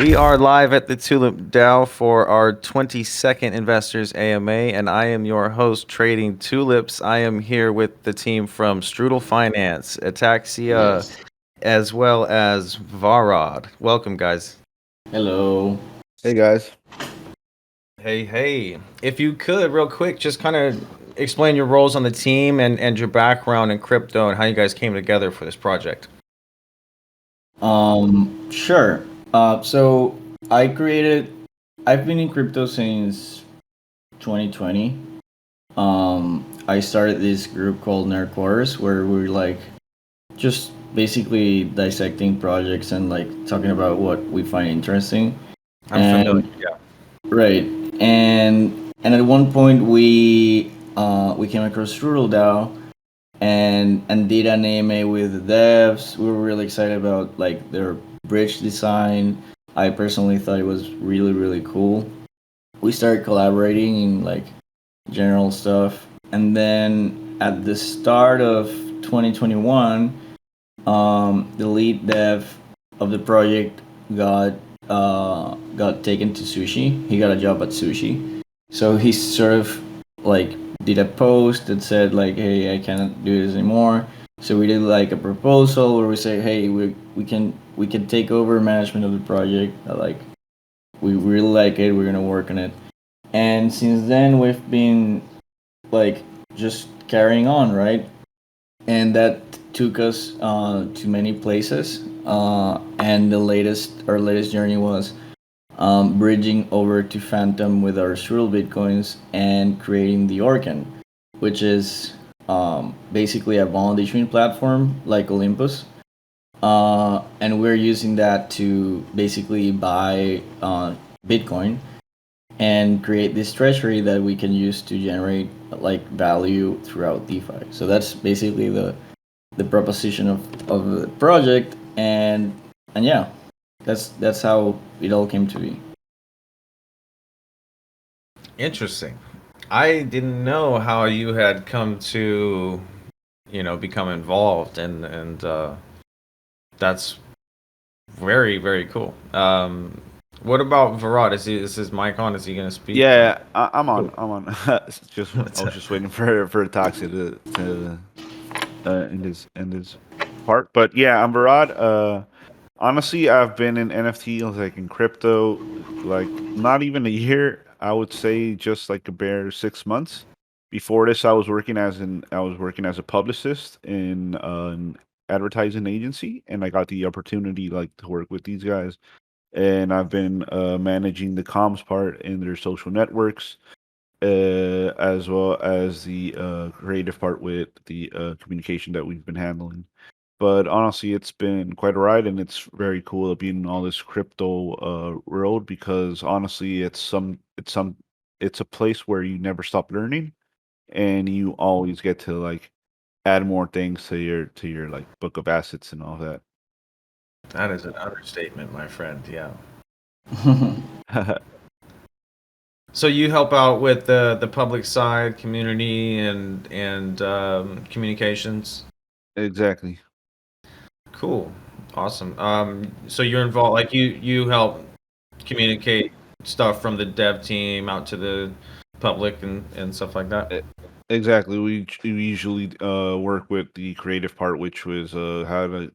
We are live at the TulipDAO for our 22nd Investors AMA, and I am your host, Trading Tulips. I am here with the team from Strudel Finance, Ataxia, Yes. as well as Varad. Welcome, guys. Hello. Hey guys. Hey. If you could, real quick, just kind of explain your roles on the team and your background in crypto and how you guys came together for this project. Sure. So I've been in crypto since 2020. I started this group called Nerd Quarters where we're like just basically dissecting projects and like talking about what we find interesting. I'm familiar. Yeah. Right. And at one point we came across Strudel DAO and did an AMA with the devs. We were really excited about like their bridge design. I personally thought it was really cool. We started collaborating in like general stuff, and then at the start of 2021, the lead dev of the project got taken to sushi. He got a job at sushi, so he sort of like did a post that said like, "Hey, I cannot do this anymore." So we did like a proposal where we say, "Hey, we can take over management of the project. Like we really like it. We're gonna work on it." And since then, we've been like just carrying on, right? And that took us to many places. And our latest journey was bridging over to Fantom with our Strudel bitcoins and creating the Orcan, which is basically a bond issuing platform like Olympus. And we're using that to basically buy Bitcoin and create this treasury that we can use to generate like value throughout DeFi. So that's basically the proposition of the project, and yeah, that's how it all came to be. Interesting. I didn't know how you had come to, become involved, and that's very cool. What about Varad? Is his mic on? Is he gonna speak? Yeah, I'm on. Cool. I'm on. I was just waiting for Taxi to in this part. But yeah, I'm Varad. Honestly, I've been in NFT like in crypto, like not even a year. I would say just like a bare 6 months. Before this, I was working as a publicist in an advertising agency, and I got the opportunity like to work with these guys, and I've been managing the comms part in their social networks, as well as the creative part with the communication that we've been handling. But honestly, it's been quite a ride, and it's very cool to be in all this crypto world because honestly, it's a place where you never stop learning, and you always get to like add more things to your like book of assets and all That is an understatement, my friend. Yeah. that. So you help out with the public side, community, and communications. Exactly. Cool, awesome. So you're involved, like you help communicate stuff from the dev team out to the public and stuff like that. E- Exactly. We usually work with the creative part, which was how to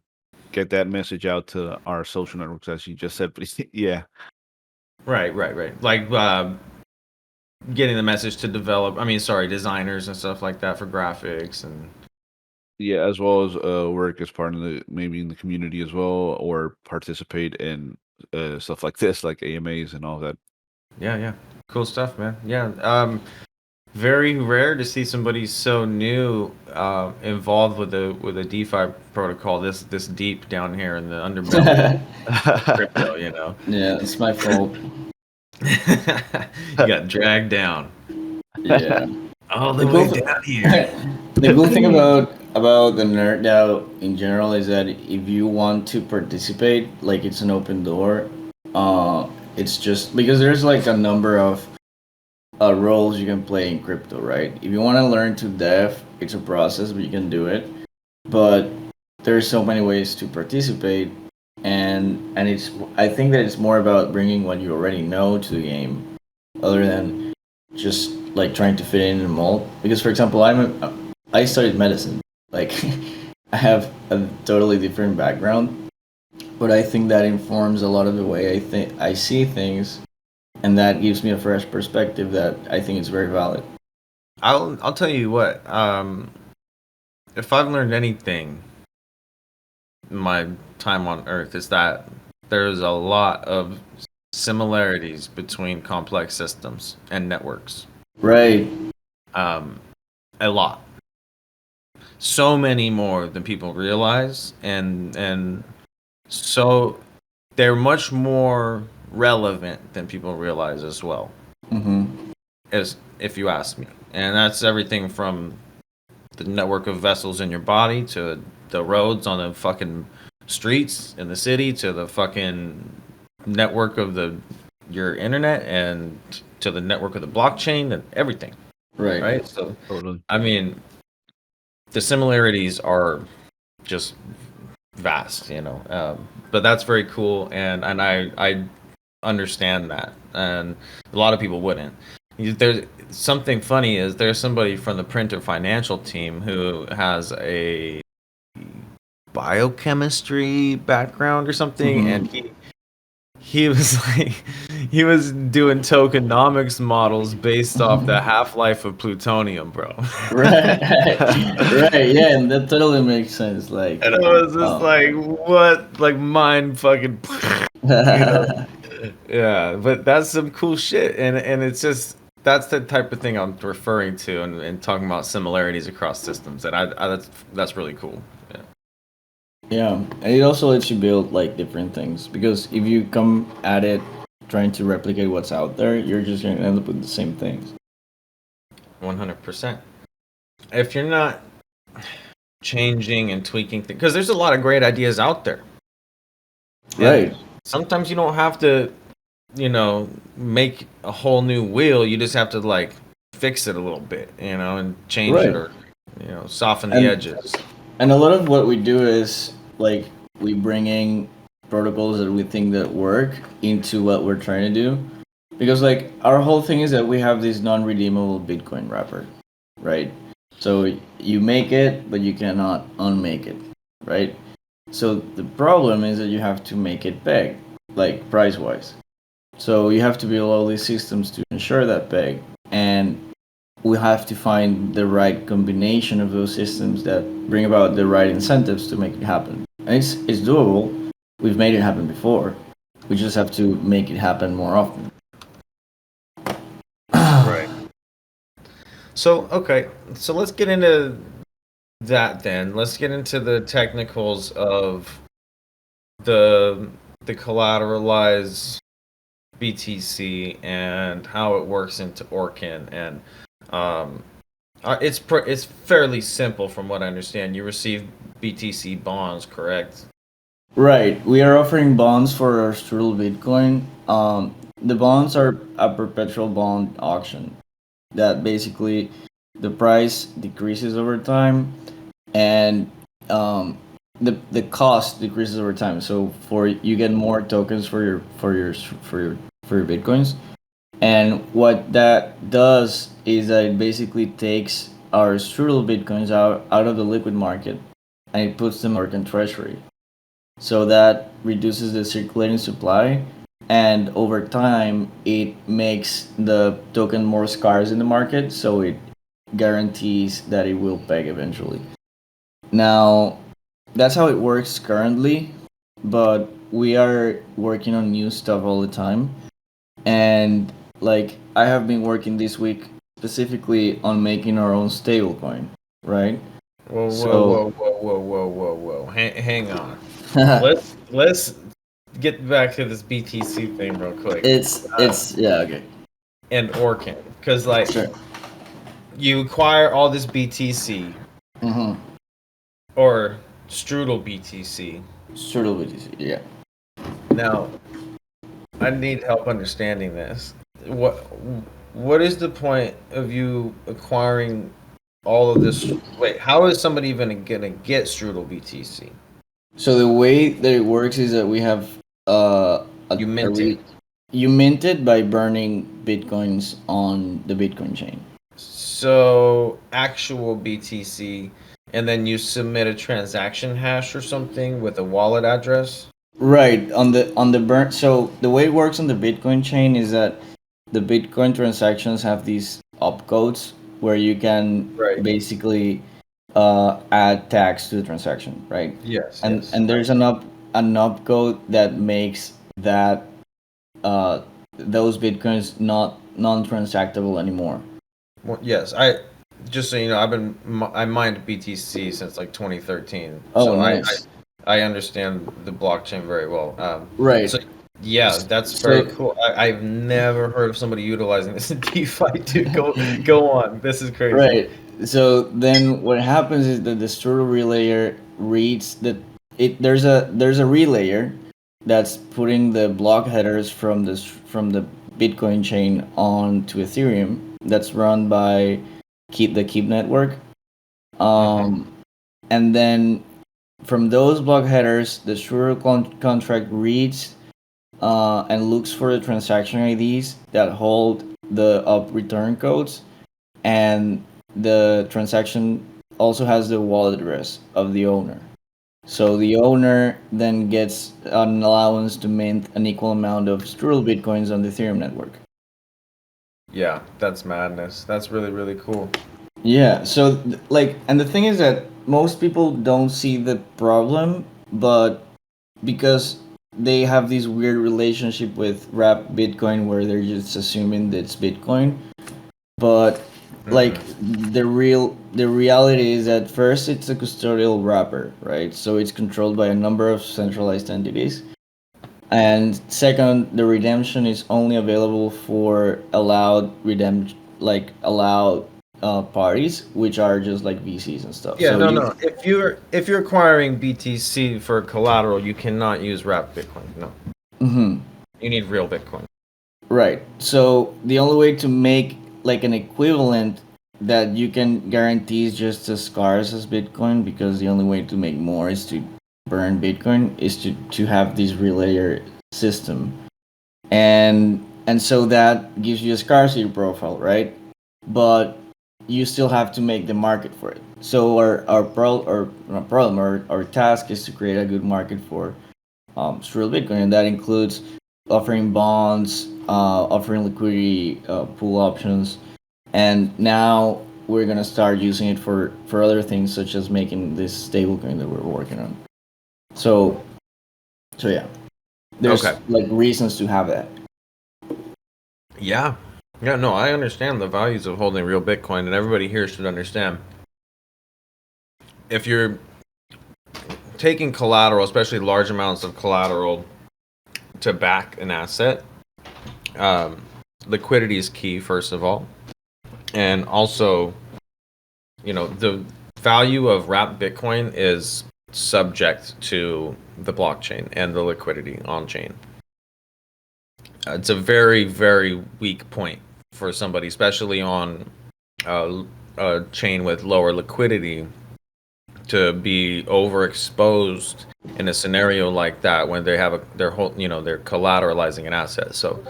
get that message out to our social networks, as you just said. But yeah, Right. Like getting the message to develop. I mean, sorry, designers and stuff like that for graphics and yeah, as well as work as part of the maybe in the community as well, or participate in stuff like this, like AMAs and all that. yeah, cool stuff, man. Yeah. Very rare to see somebody so new involved with a DeFi protocol this deep down here in the underbelly of crypto. Yeah, it's my fault. You got dragged down Yeah. all The the cool way down here. the cool thing about the nerd DAO in general is that if you want to participate, like it's an open door. It's just because there's like a number of roles you can play in crypto, right? If you want to learn to dev, it's a process, but you can do it. But there's so many ways to participate, and and it's I think that it's more about bringing what you already know to the game, other than just like trying to fit in a mold. Because for example, I studied medicine. Like I have a totally different background, but I think that informs a lot of the way I see things, and that gives me a fresh perspective that I think is very valid. I'll tell you what. If I've learned anything in my time on Earth, is that there's a lot of similarities between complex systems and networks. Right. Um, a lot. So many more than people realize, and so they're much more relevant than people realize as well. Mm-hmm. As if you ask me, and that's everything from the network of vessels in your body to the roads on the fucking streets in the city to the fucking network of your internet and to the network of the blockchain and everything. Right. Right. So Totally. I mean, the similarities are just vast, but that's very cool, and I understand that, and a lot of people wouldn't. There's something funny is there's somebody from the Printer Financial team who has a biochemistry background or something, Mm-hmm. and he was like he was doing tokenomics models based off the half-life of plutonium, bro. Right. Right. Yeah, and that totally makes sense. Like, And I was just like, what? Like, mind fucking, you know? Yeah, but that's some cool shit. And it's just, that's the type of thing I'm referring to and talking about similarities across systems. And that's really cool. Yeah. yeah, and it also lets you build like different things, because if you come at it trying to replicate what's out there, you're just going to end up with the same things. 100%. If you're not changing and tweaking things, because there's a lot of great ideas out there. And Right. sometimes you don't have to, make a whole new wheel. You just have to like fix it a little bit, and change it Right. or, soften the And edges. and a lot of what we do is like we bring in protocols that we think that work into what we're trying to do, because like our whole thing is that we have this non-redeemable Bitcoin wrapper, right? So you make it, but you cannot unmake it, right? So the problem is that you have to make it peg, like price wise. So you have to build all these systems to ensure that peg, and we have to find the right combination of those systems that bring about the right incentives to make it happen. And it's doable. We've made it happen before. We just have to make it happen more often. Right. So, okay. So let's get into that then. Let's get into the technicals of the collateralized BTC and how it works into Orkin. And it's fairly simple from what I understand. You receive BTC bonds, correct? Right. We are offering bonds for our Strudel Bitcoin. The bonds are a perpetual bond auction that basically the price decreases over time, and the cost decreases over time. So for you get more tokens for your bitcoins, and what that does is that it basically takes our Strudel bitcoins out of the liquid market, and it puts them in treasury. So that reduces the circulating supply, and over time it makes the token more scarce in the market, so it guarantees that it will peg eventually. Now, that's how it works currently, but we are working on new stuff all the time. And like I have been working this week specifically on making our own stablecoin, right? Whoa, whoa, So whoa, whoa, whoa, whoa, whoa, whoa. Hang on. Let's get back to this BTC thing real quick. it's yeah, okay. And Orkin, because like Sure. you acquire all this BTC Mm-hmm. or Strudel BTC. Strudel BTC, yeah. Now, I need help understanding this. What is the point of you acquiring all of this? Wait, how is somebody even gonna get Strudel BTC? So the way that it works is that we have a You mint it. you mint it by burning bitcoins on the Bitcoin chain. So actual BTC, and then you submit a transaction hash or something with a wallet address. Right, on the burn. So the way it works on the Bitcoin chain is that the Bitcoin transactions have these opcodes where you can Right. basically add tags to the transaction, right? Yes. And Yes. there's an opcode that makes that uh, those bitcoins not non-transactable anymore. Well, yes. I just so you know, I mined BTC since like 2013, Oh, so nice. I understand the blockchain very well. Right. So yeah, that's very So cool. I've never heard of somebody utilizing this in DeFi. Dude, go on. This is crazy. right. So then what happens is that the Strudel relayer reads that it there's a relayer that's putting the block headers from the Bitcoin chain onto Ethereum that's run by the Keep network. Hmm. Um, and then from those block headers, the Strudel contract reads and looks for the transaction IDs that hold the up return codes, and the transaction also has the wallet address of the owner. So the owner then gets an allowance to mint an equal amount of Strudel bitcoins on the Ethereum network. Yeah, that's madness. That's really really cool. Yeah, so and the thing is that most people don't see the problem, but because they have this weird relationship with wrap Bitcoin where they're just assuming that it's Bitcoin. But like Hmm. the reality is that first it's a custodial wrapper, right? So it's controlled by a number of centralized entities. And second, the redemption is only available for allowed parties, which are just like VCs and stuff. Yeah, So no, you no. If you're acquiring BTC for collateral, you cannot use wrapped Bitcoin. No, Mhm. you need real Bitcoin. Right. So the only way to make like an equivalent that you can guarantee is just as scarce as Bitcoin, because the only way to make more is to burn Bitcoin, is to have this relayer system. And so that gives you a scarcity profile, right? But you still have to make the market for it. So our not problem, our task is to create a good market for Strudel Bitcoin, and that includes offering bonds, offering liquidity pool options, and now we're gonna start using it for other things such as making this stablecoin that we're working on. So yeah, there's Okay. like reasons to have that. Yeah. Yeah, no, I understand the values of holding real Bitcoin, and everybody here should understand. If you're taking collateral, especially large amounts of collateral, to back an asset, um, liquidity is key, first of all. And also, the value of wrapped Bitcoin is subject to the blockchain and the liquidity on chain. It's a very, very weak point for somebody, especially on a chain with lower liquidity, to be overexposed in a scenario like that when they have their whole, they're collateralizing an asset. So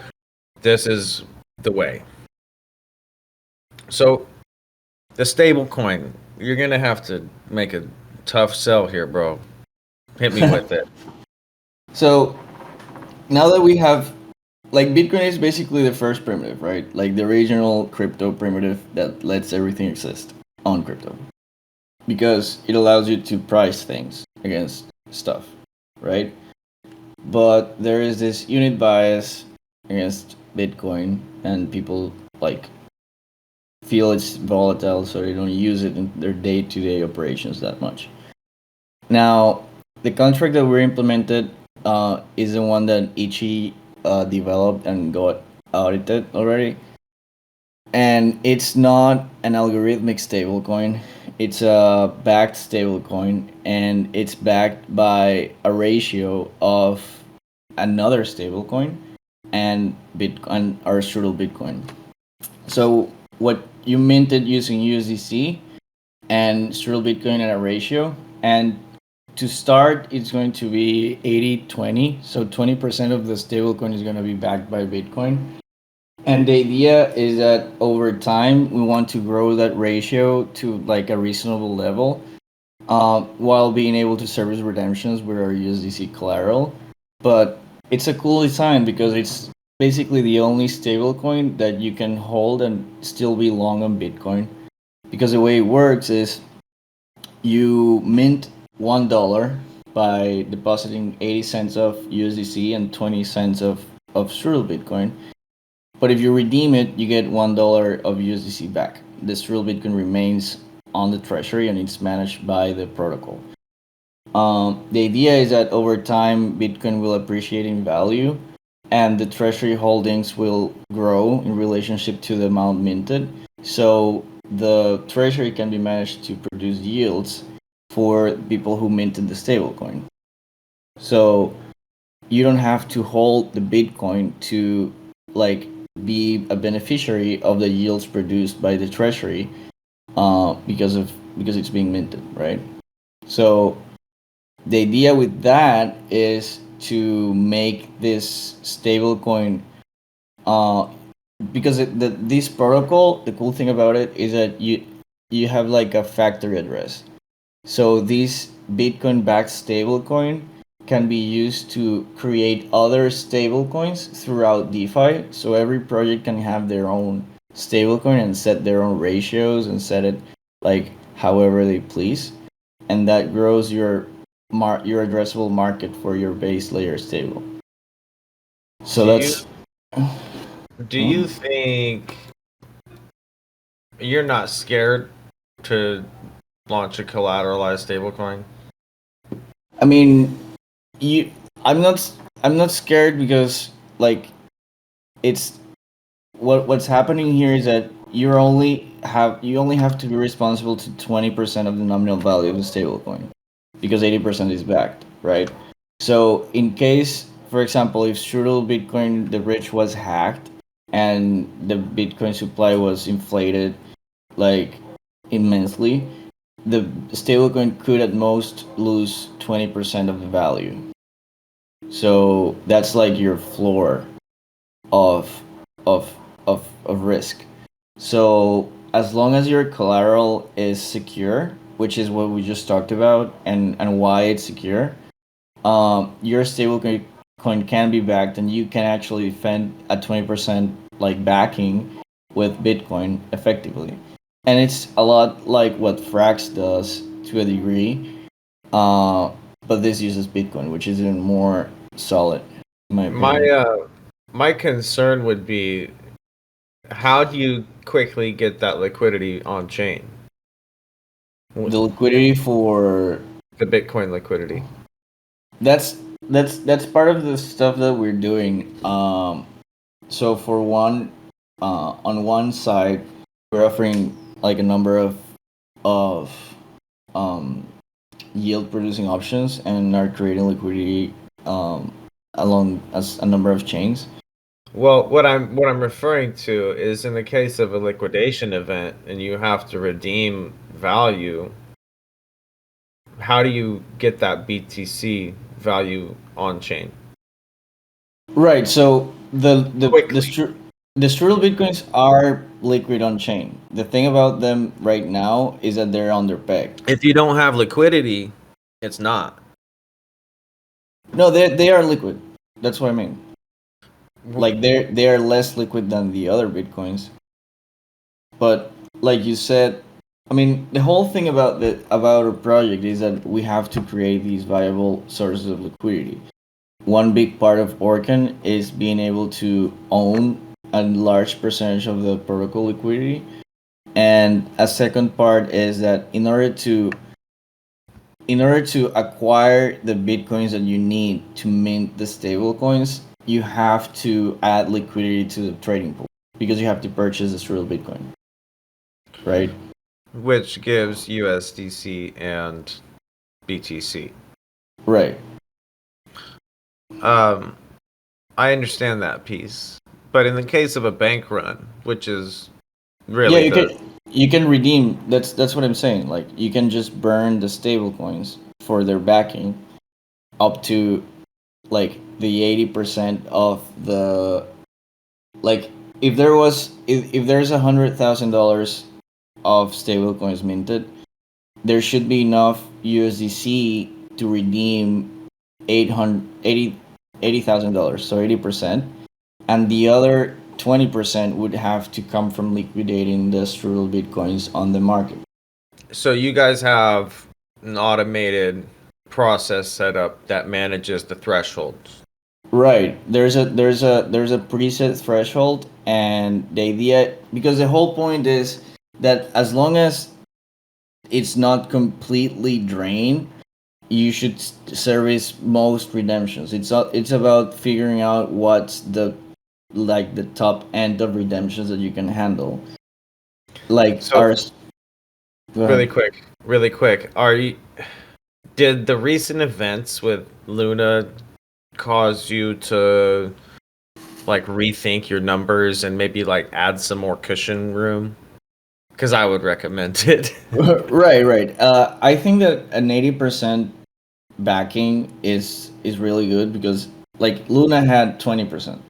this is the way. So the stable coin, you're gonna have to make a tough sell here, bro. Hit me with it. So now that we have like Bitcoin is basically the first primitive, right? Like the original crypto primitive that lets everything exist on crypto, because it allows you to price things against stuff, right? But there is this unit bias against Bitcoin, and people like feel it's volatile, so they don't use it in their day-to-day operations that much. Now, the contract that we implemented is the one that Ichi developed and got audited already, and it's not an algorithmic stablecoin. It's a backed stablecoin, and it's backed by a ratio of another stablecoin and Bitcoin or Strudel Bitcoin. So what you minted using USDC and Strudel Bitcoin at a ratio, and to start, it's going to be 80-20. So 20% of the stablecoin is going to be backed by Bitcoin. And the idea is that over time, we want to grow that ratio to like a reasonable level, while being able to service redemptions with our USDC collateral. But it's a cool design because it's basically the only stablecoin that you can hold and still be long on Bitcoin. Because the way it works is you mint $1 by depositing 80 cents of USDC and 20 cents of Strudel Bitcoin. But if you redeem it, you get $1 of USDC back. The Strudel Bitcoin remains on the treasury and it's managed by the protocol. The idea is that over time, Bitcoin will appreciate in value and the treasury holdings will grow in relationship to the amount minted. So the treasury can be managed to produce yields for people who minted the stablecoin. So you don't have to hold the Bitcoin to like be a beneficiary of the yields produced by the treasury, because it's being minted, right? So the idea with that is to make this stablecoin, because this protocol, the cool thing about it is that you have like a factory address. So this Bitcoin backed stablecoin can be used to create other stablecoins throughout DeFi. So every project can have their own stablecoin and set their own ratios and set it like however they please, and that grows your addressable market for your base layer stable. So Do you think you're not scared to launch a collateralized stablecoin? I mean, I'm not scared because like it's what's happening here is that you only have to be responsible to 20% of the nominal value of the stablecoin because 80% is backed, right? So in case, for example, if Strudel Bitcoin the bridge was hacked and the Bitcoin supply was inflated like immensely, the stablecoin could at most lose 20% of the value. So that's like your floor of of of risk. So as long as your collateral is secure, which is what we just talked about, and why it's secure, your stablecoin can be backed, and you can actually defend a 20% like backing with Bitcoin effectively. And it's a lot like what Frax does to a degree, but this uses Bitcoin, which is even more solid, in my opinion. My concern would be, how do you quickly get that liquidity on chain? The liquidity for The Bitcoin liquidity. that's that's part of the stuff that we're doing. So for one, on one side, we're offering like a number of um, yield producing options and are creating liquidity along a number of chains. Well, what I'm referring to is in the case of a liquidation event and you have to redeem value, how do you get that BTC value on chain? Right. So Quickly. the Strudel Bitcoins are liquid on chain. The thing about them right now is that they're underpegged. If you don't have liquidity, it's not. No, they are liquid. That's what I mean. Like they are less liquid than the other Bitcoins. But like you said, I mean, the whole thing about a project is that we have to create these viable sources of liquidity. One big part of Orcan is being able to own a large percentage of the protocol liquidity, and a second part is that in order to acquire the bitcoins that you need to mint the stable coins, you have to add liquidity to the trading pool because you have to purchase this real bitcoin, right? Which gives USDC and BTC. Right. I understand that piece, but in the case of a bank run, which is Yeah, really you can redeem. That's what I'm saying. Like you can just burn the stable coins for their backing up to like the 80% of the, like, if there's $100,000 of stablecoins minted, there should be enough USDC to redeem 80,000 dollars, so 80%, and the other 20% would have to come from liquidating the Strudel bitcoins on the market. So you guys have an automated process set up that manages the thresholds. Right. There's a preset threshold, and the idea, because the whole point is that as long as it's not completely drained, you should service most redemptions. It's about figuring out what's the top end of redemptions that you can handle. Like So ours. Go ahead. really quick. Did the recent events with Luna cause you to like rethink your numbers and maybe like add some more cushion room? Because I would recommend it. Right. I think that an 80% backing is really good, because like Luna had 20%.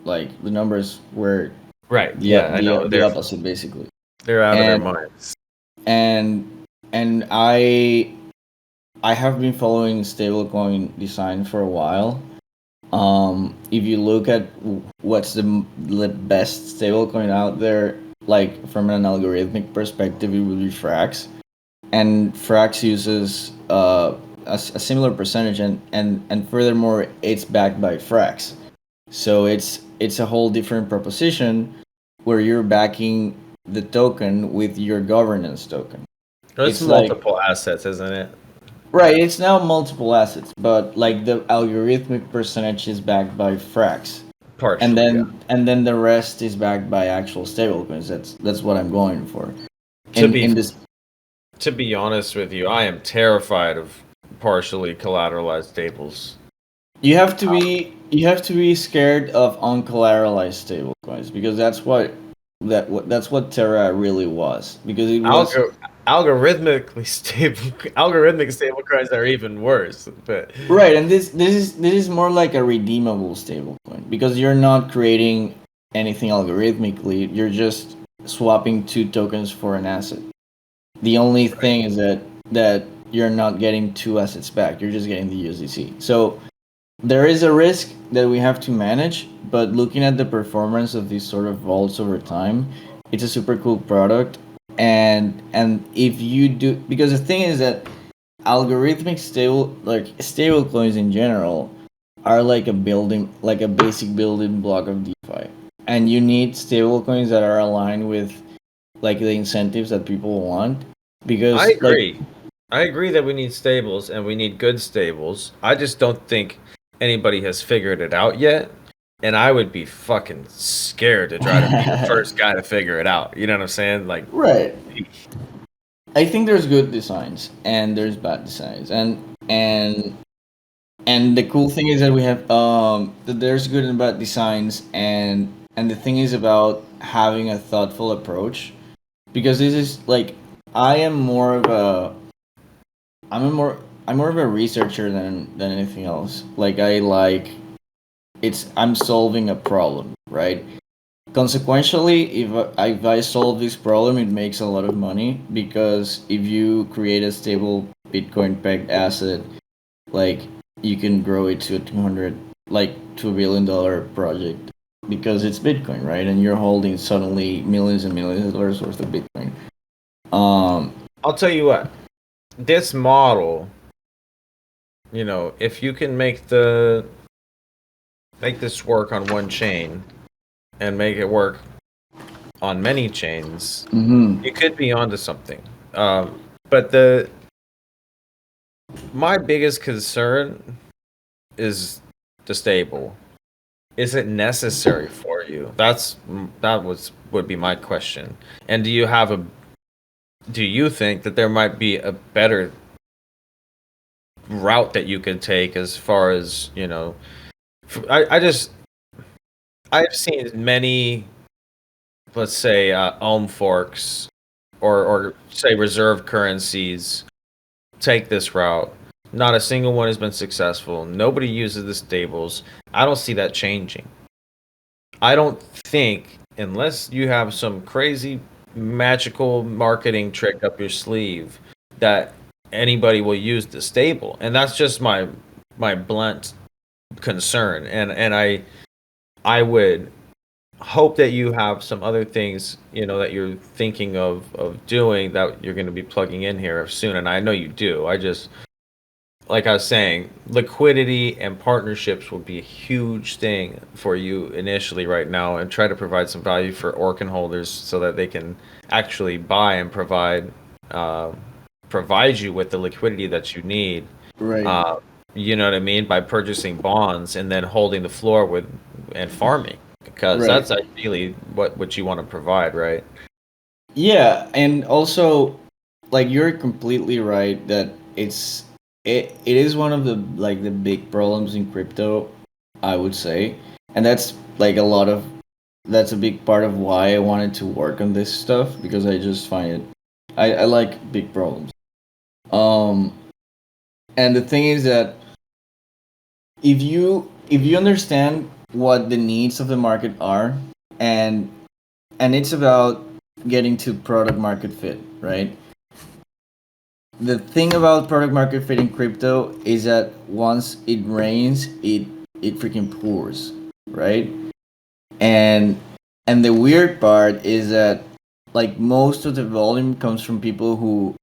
Like the numbers were Right. Yeah, I know. the opposite basically. They're out of their And minds. and I have been following stablecoin design for a while. If you look at what's the best stablecoin out there, like from an algorithmic perspective, it would be Frax, and Frax uses a similar percentage, and furthermore, it's backed by Frax, so it's a whole different proposition where you're backing the token with your governance token. It's It's like, multiple assets, isn't it? right, it's now multiple assets, but like the algorithmic percentage is backed by Frax, and Partially, yeah. then the rest is backed by actual stablecoins. That's what I'm going for. To In be this, to be honest with you, I am terrified of partially collateralized stables. you have to be scared of uncollateralized stablecoins, because that's what Terra really was, because it was. Algorithmically stable, algorithmic stablecoins are even worse. But Right, and this is more like a redeemable stablecoin, because you're not creating anything algorithmically. You're just swapping two tokens for an asset. The only thing is that you're not getting two assets back. You're just getting the USDC. So there is a risk that we have to manage, but looking at the performance of these sort of vaults over time, it's a super cool product. And if you do, because the thing is that algorithmic stable coins in general are like a basic building block of DeFi, and you need stable coins that are aligned with like the incentives that people want, I because like. agree. I agree that we need stables and we need good stables. I just don't think anybody has figured it out yet. And I would be fucking scared to try to be the first guy to figure it out. You know what I'm saying? Like, Right. I think there's good designs and there's bad designs, and the cool thing is that we have that there's good and bad designs, and the thing is about having a thoughtful approach, because this is like, I am more of a I'm more of a researcher than anything else. Like, I'm solving a problem, right? Consequentially, if I solve this problem, it makes a lot of money, because if you create a stable Bitcoin pegged asset, like, you can grow it to a 200, like, $2 billion project, because it's Bitcoin, right? And you're holding suddenly millions and millions of dollars worth of Bitcoin. I'll tell you what, this model, if you can make this work on one chain and make it work on many chains, you could be onto something. But my biggest concern is the stable. Is it necessary for you? Would be my question. And do you think that there might be a better route that you could take, as far as, I've seen many, let's say, ohm forks, or say reserve currencies, take this route. Not a single one has been successful. Nobody uses the stables. I don't see that changing. I don't think, unless you have some crazy magical marketing trick up your sleeve, that anybody will use the stable. And that's just my blunt concern. And I would hope that you have some other things, that you're thinking of doing that you're going to be plugging in here soon. And I know you do. I just, like I was saying, liquidity and partnerships will be a huge thing for you initially right now, and try to provide some value for Orkin holders so that they can actually buy and uh, provide you with the liquidity that you need. Right. You know what I mean? By purchasing bonds and then holding the floor with and farming, because Right. that's ideally what you want to provide, right? Yeah, and also, like, you're completely right that it is one of the, like, the big problems in crypto, I would say. And that's like that's a big part of why I wanted to work on this stuff, because I just find it, I like big problems. Um and the thing is that if you understand what the needs of the market are, and it's about getting to product market fit, right? The thing about product market fit in crypto is that once it rains, it freaking pours, right? And the weird part is that, like, most of the volume comes from people who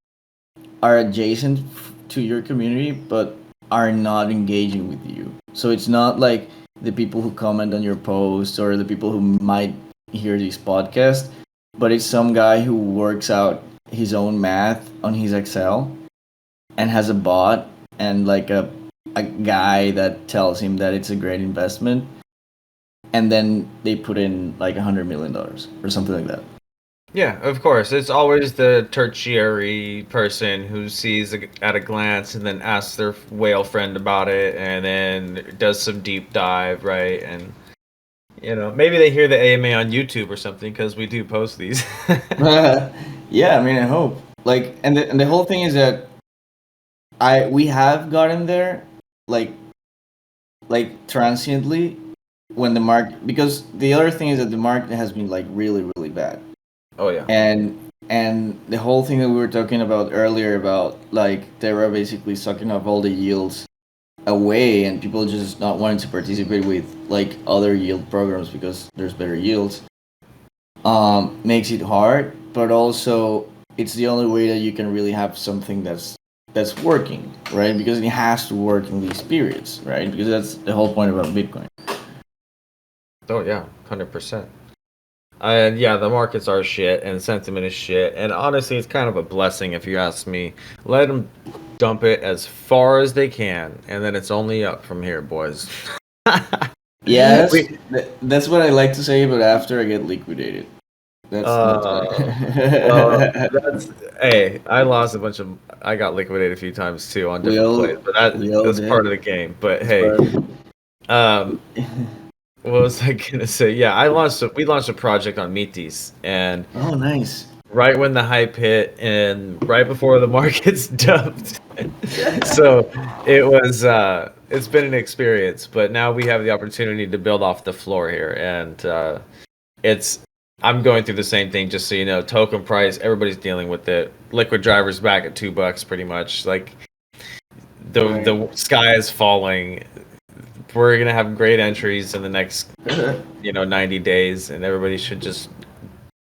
are adjacent to your community but are not engaging with you. So it's not like the people who comment on your posts or the people who might hear this podcast, but it's some guy who works out his own math on his Excel and has a bot and, like, a guy that tells him that it's a great investment, and then they put in like $100 million or something like that. Yeah, of course. It's always the tertiary person who sees at a glance and then asks their whale friend about it and then does some deep dive, right? And maybe they hear the AMA on YouTube or something, because we do post these. Yeah, I mean, I hope. Like, and the whole thing is that we have gotten there, like transiently, when the market, because the other thing is that the market has been, like, really really bad. Oh yeah. And the whole thing that we were talking about earlier, about, like, Terra basically sucking up all the yields away, and people just not wanting to participate with, like, other yield programs because there's better yields, makes it hard. But also, it's the only way that you can really have something that's working, right? Because it has to work in these periods, right? Because that's the whole point about Bitcoin. Oh yeah, 100%. And yeah, the markets are shit, and sentiment is shit. And honestly, it's kind of a blessing if you ask me. Let them dump it as far as they can, and then it's only up from here, boys. Yeah, We, that's what I like to say, but after I get liquidated. That's well, what that's hey, I lost a bunch of. I got liquidated a few times too on we different all plays, but we all that's part did. of the game. But That's hey, part of it. um, what was I gonna say? Yeah, we launched a project on Meaties, and Oh, nice. right when the hype hit and right before the markets dumped. So it's been an experience, but now we have the opportunity to build off the floor here, and it's I'm going through the same thing, just so you know. Token price, everybody's dealing with it. Liquid driver's back at $2 pretty much. Like Right. the sky is falling. We're gonna have great entries in the next 90 days, and everybody should just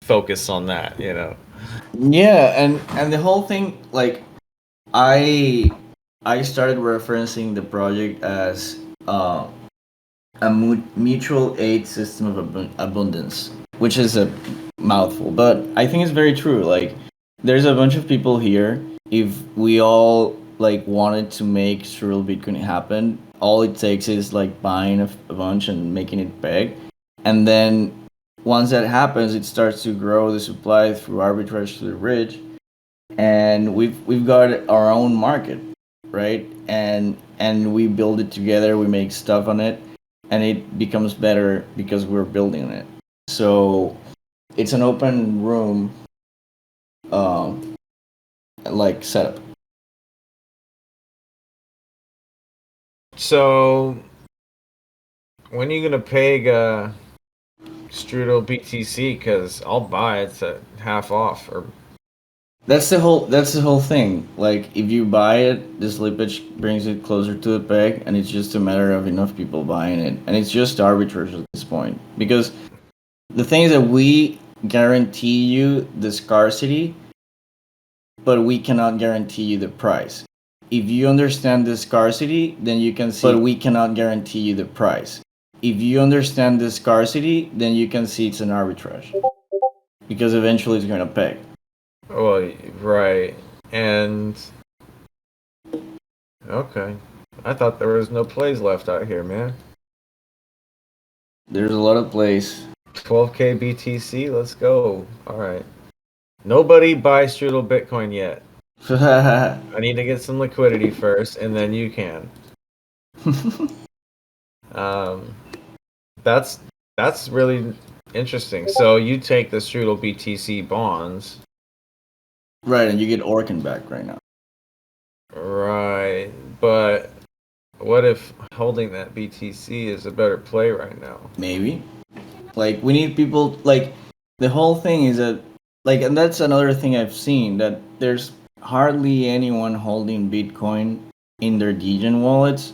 focus on that. Yeah, and the whole thing, like, I I started referencing the project as, a mutual aid system of abundance, which is a mouthful, but I think it's very true. Like, there's a bunch of people here. If we all, like, wanted to make Strudel Bitcoin happen, all it takes is, like, buying a bunch and making it big, and then once that happens, it starts to grow the supply through arbitrage to the rich, and we've got our own market, right? And we build it together, we make stuff on it, and it becomes better because we're building it. So it's an open room, um like, setup. So when are you gonna peg Strudel BTC? Because I'll buy it at half off. Or That's the whole thing. Like if you buy it, the slippage brings it closer to the peg, and it's just a matter of enough people buying it, and it's just arbitrage at this point. Because the thing is that we guarantee you the scarcity, but we cannot guarantee you the price. If you understand the scarcity, then you can see. But we cannot guarantee you the price. If you understand the scarcity, then you can see it's an arbitrage, because eventually it's going to peg. well, right, and okay. I thought there was no plays left out here, man. There's a lot of plays. 12K BTC, let's go. All right. Nobody buy Strudel Bitcoin yet. I need to get some liquidity first, and then you can. That's really interesting. So you take the Strudel BTC bonds, Right, and you get Orkin back right now. right? But what if holding that BTC is a better play right now? Maybe. Like we need people. Like the whole thing is that like, and that's another thing I've seen, that there's hardly anyone holding Bitcoin in their Degen wallets.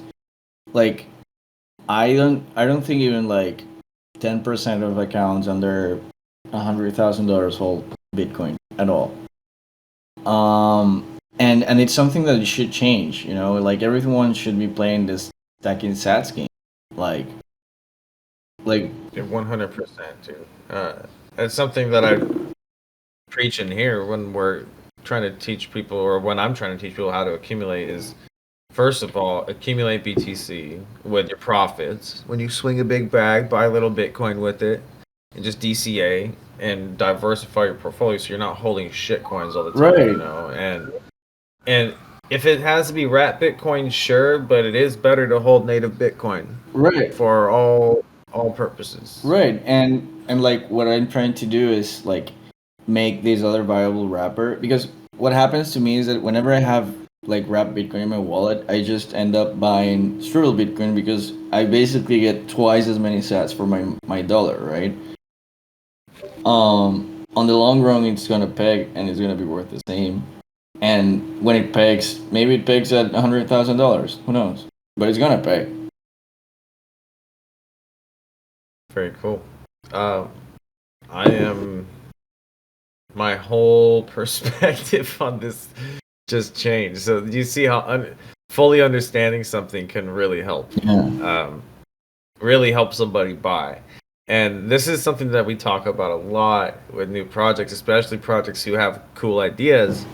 Like I don't think even like 10% of accounts under $100,000 hold Bitcoin at all. And it's something that should change. You know, like everyone should be playing this stacking sats game. Like like 100%, dude. It's something that I preach in here when we're trying to teach people, or when I'm trying to teach people how to accumulate, is first of all, accumulate BTC with your profits. When you swing a big bag, buy a little Bitcoin with it, and just DCA and diversify your portfolio so you're not holding shit coins all the time, Right. you know. And if it has to be wrap Bitcoin, sure, but it is better to hold native Bitcoin right. for all purposes. Right, and like what I'm trying to do is like make this other viable wrapper, because what happens to me is that whenever I have like wrapped Bitcoin in my wallet, I just end up buying Strudel Bitcoin, because I basically get twice as many sats for my dollar, right? On the long run, it's gonna peg and it's gonna be worth the same. And when it pegs, maybe it pegs at $100,000. Who knows? But it's gonna peg. Very cool. I am. My whole perspective on this just changed. So you see how fully understanding something can really help. Yeah. Really help somebody buy. And this is something that we talk about a lot with new projects, especially projects who have cool ideas.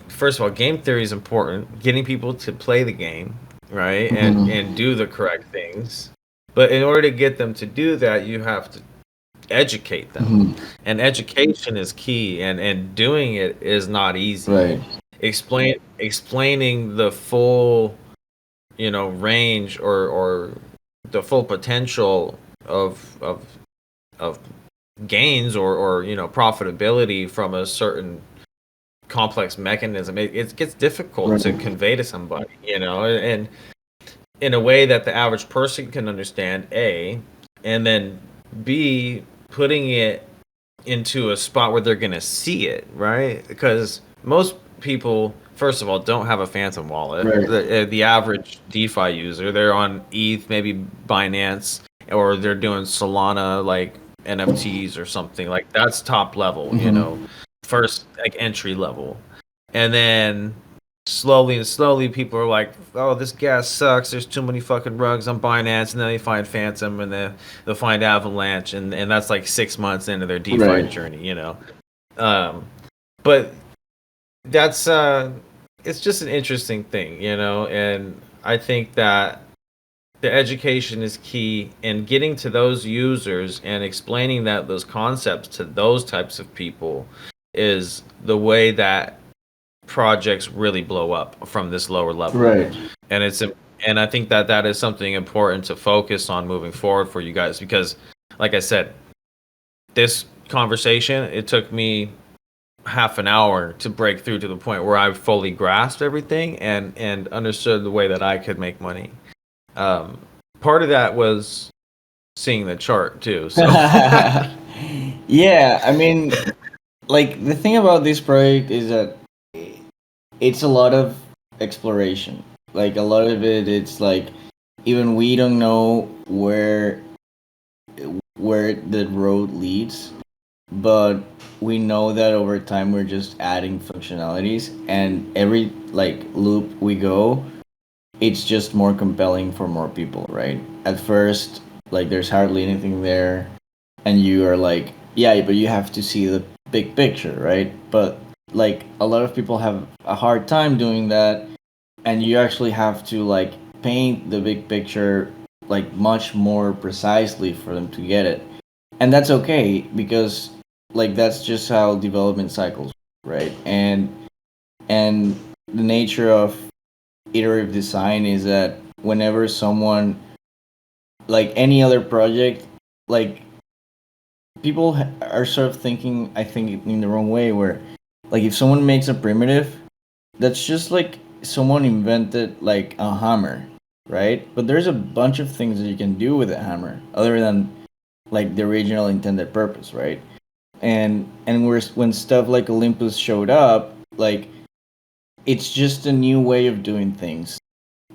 First of all, game theory is important. Getting people to play the game, right, and do the correct things. But in order to get them to do that, you have to educate them, and education is key. And doing it is not easy. Right. Explaining the full, range or the full potential of gains or profitability from a certain complex mechanism, it gets difficult to convey to somebody, and in a way that the average person can understand, A, and then B, putting it into a spot where they're gonna see it, right? Because most people, first of all, don't have a Fantom wallet. Right. The average DeFi user, they're on ETH, maybe Binance, or they're doing Solana, like NFTs or something. Like that's top level, first, like entry level. And then slowly people are like, oh, this gas sucks, there's too many fucking rugs on Binance, and then they find Fantom, and then they'll find Avalanche, and that's like 6 months into their DeFi journey, but that's it's just an interesting thing, and I think that the education is key, and getting to those users and explaining those concepts to those types of people is the way that projects really blow up from this lower level. Right. And I think that is something important to focus on moving forward for you guys, because like I said, this conversation, it took me half an hour to break through to the point where I fully grasped everything and understood the way that I could make money. Part of that was seeing the chart too. So Yeah, I mean, like the thing about this project is that it's a lot of exploration. Like a lot of it, it's like even we don't know where the road leads, but we know that over time we're just adding functionalities, and every like loop we go, it's just more compelling for more people, right? At first, like there's hardly anything there, and you are like, yeah, but you have to see the big picture, right? But like a lot of people have a hard time doing that, and you actually have to like paint the big picture like much more precisely for them to get it. And that's okay because like that's just how development cycles, right? And the nature of iterative design is that whenever someone, like any other project, like people are sort of thinking, I think, in the wrong way, where like if someone makes a primitive, that's just like someone invented like a hammer, right? But there's a bunch of things that you can do with a hammer other than like the original intended purpose, right? And when stuff like Olympus showed up, like it's just a new way of doing things,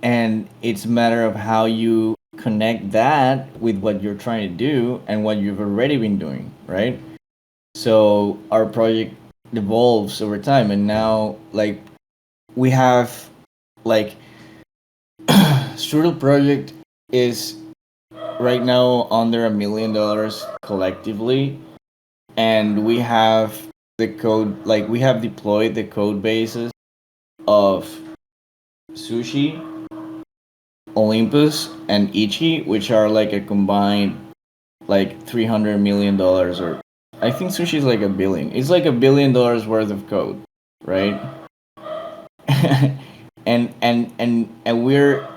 and it's a matter of how you connect that with what you're trying to do and what you've already been doing, right? So our project evolves over time, and now like we have like Strudel project is right now under $1 million collectively, and we have the code, like we have deployed the code bases of Sushi, Olympus, and Ichi, which are like a combined like $300 million, or I think Sushi is like a billion. It's like $1 billion worth of code, right? And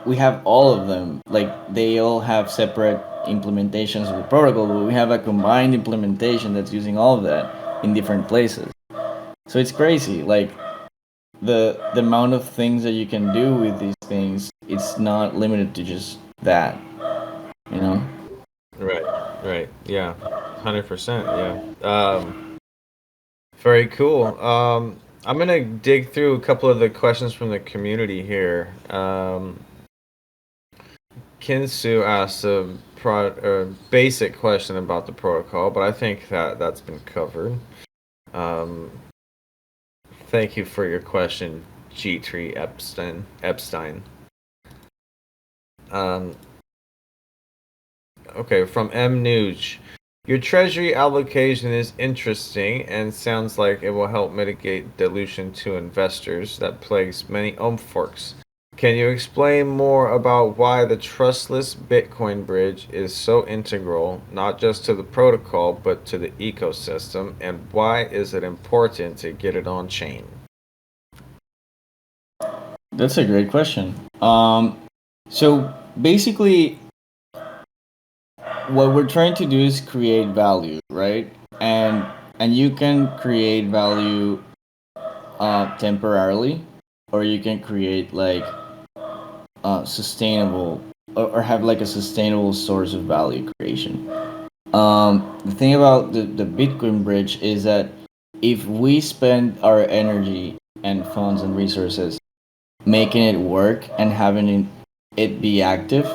we have all of them. Like they all have separate implementations of the protocol, but we have a combined implementation that's using all of that in different places. So it's crazy. Like the amount of things that you can do with these things, it's not limited to just that, you know. right, yeah, 100%, yeah. Very cool. I'm gonna dig through a couple of the questions from the community here. Kinsu asked basic question about the protocol, but I think that that's been covered. Um, Thank you for your question, G3 Epstein. Um, okay, from M Nuge. Your treasury allocation is interesting and sounds like it will help mitigate dilution to investors that plagues many OM forks. Can you explain more about why the trustless Bitcoin bridge is so integral, not just to the protocol, but to the ecosystem, and why is it important to get it on chain? That's a great question. So basically, what we're trying to do is create value, right? And you can create value temporarily, or you can create like sustainable, or have like a sustainable source of value creation. The thing about the Bitcoin bridge is that if we spend our energy and funds and resources making it work and having it be active,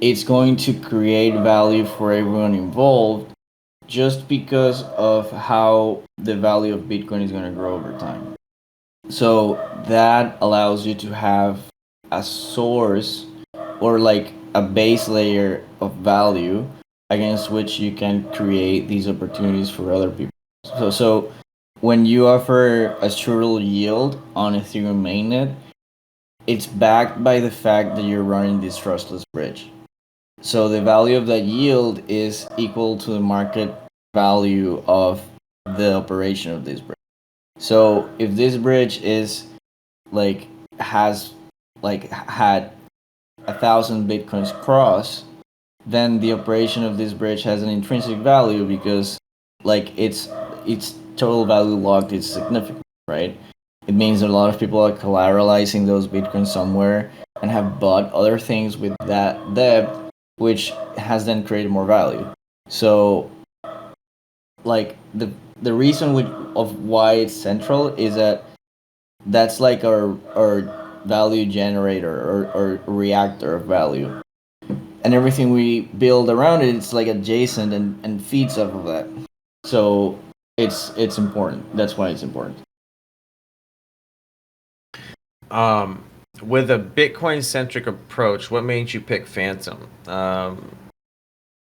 it's going to create value for everyone involved just because of how the value of Bitcoin is going to grow over time. So that allows you to have a source, or like a base layer of value against which you can create these opportunities for other people. So when you offer a strudel yield on Ethereum mainnet, it's backed by the fact that you're running this trustless bridge. So the value of that yield is equal to the market value of the operation of this bridge. So if this bridge is like has like had 1,000 bitcoins cross, then the operation of this bridge has an intrinsic value because like it's total value locked is significant, right? It means a lot of people are collateralizing those bitcoins somewhere and have bought other things with that debt, which has then created more value. So, like the reason of why it's central is that that's like our value generator or reactor of value, and everything we build around it, it's like adjacent and feeds off of that. So it's important. That's why it's important. With a Bitcoin centric approach, what made you pick Fantom?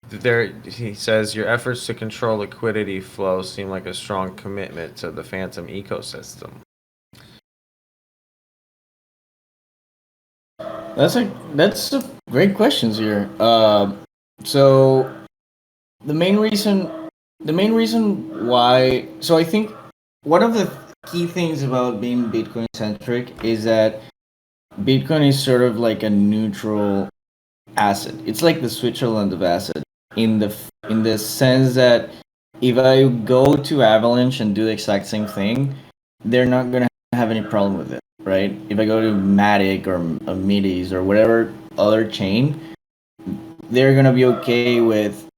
There, he says your efforts to control liquidity flow seem like a strong commitment to the Fantom ecosystem. That's a great questions here. So the main reason why, so I think one of the key things about being Bitcoin centric is that Bitcoin is sort of like a neutral asset. It's like the Switzerland of asset in the sense that if I go to Avalanche and do the exact same thing, they're not gonna have any problem with it, right? If I go to Matic or Midis or whatever other chain, they're gonna be okay with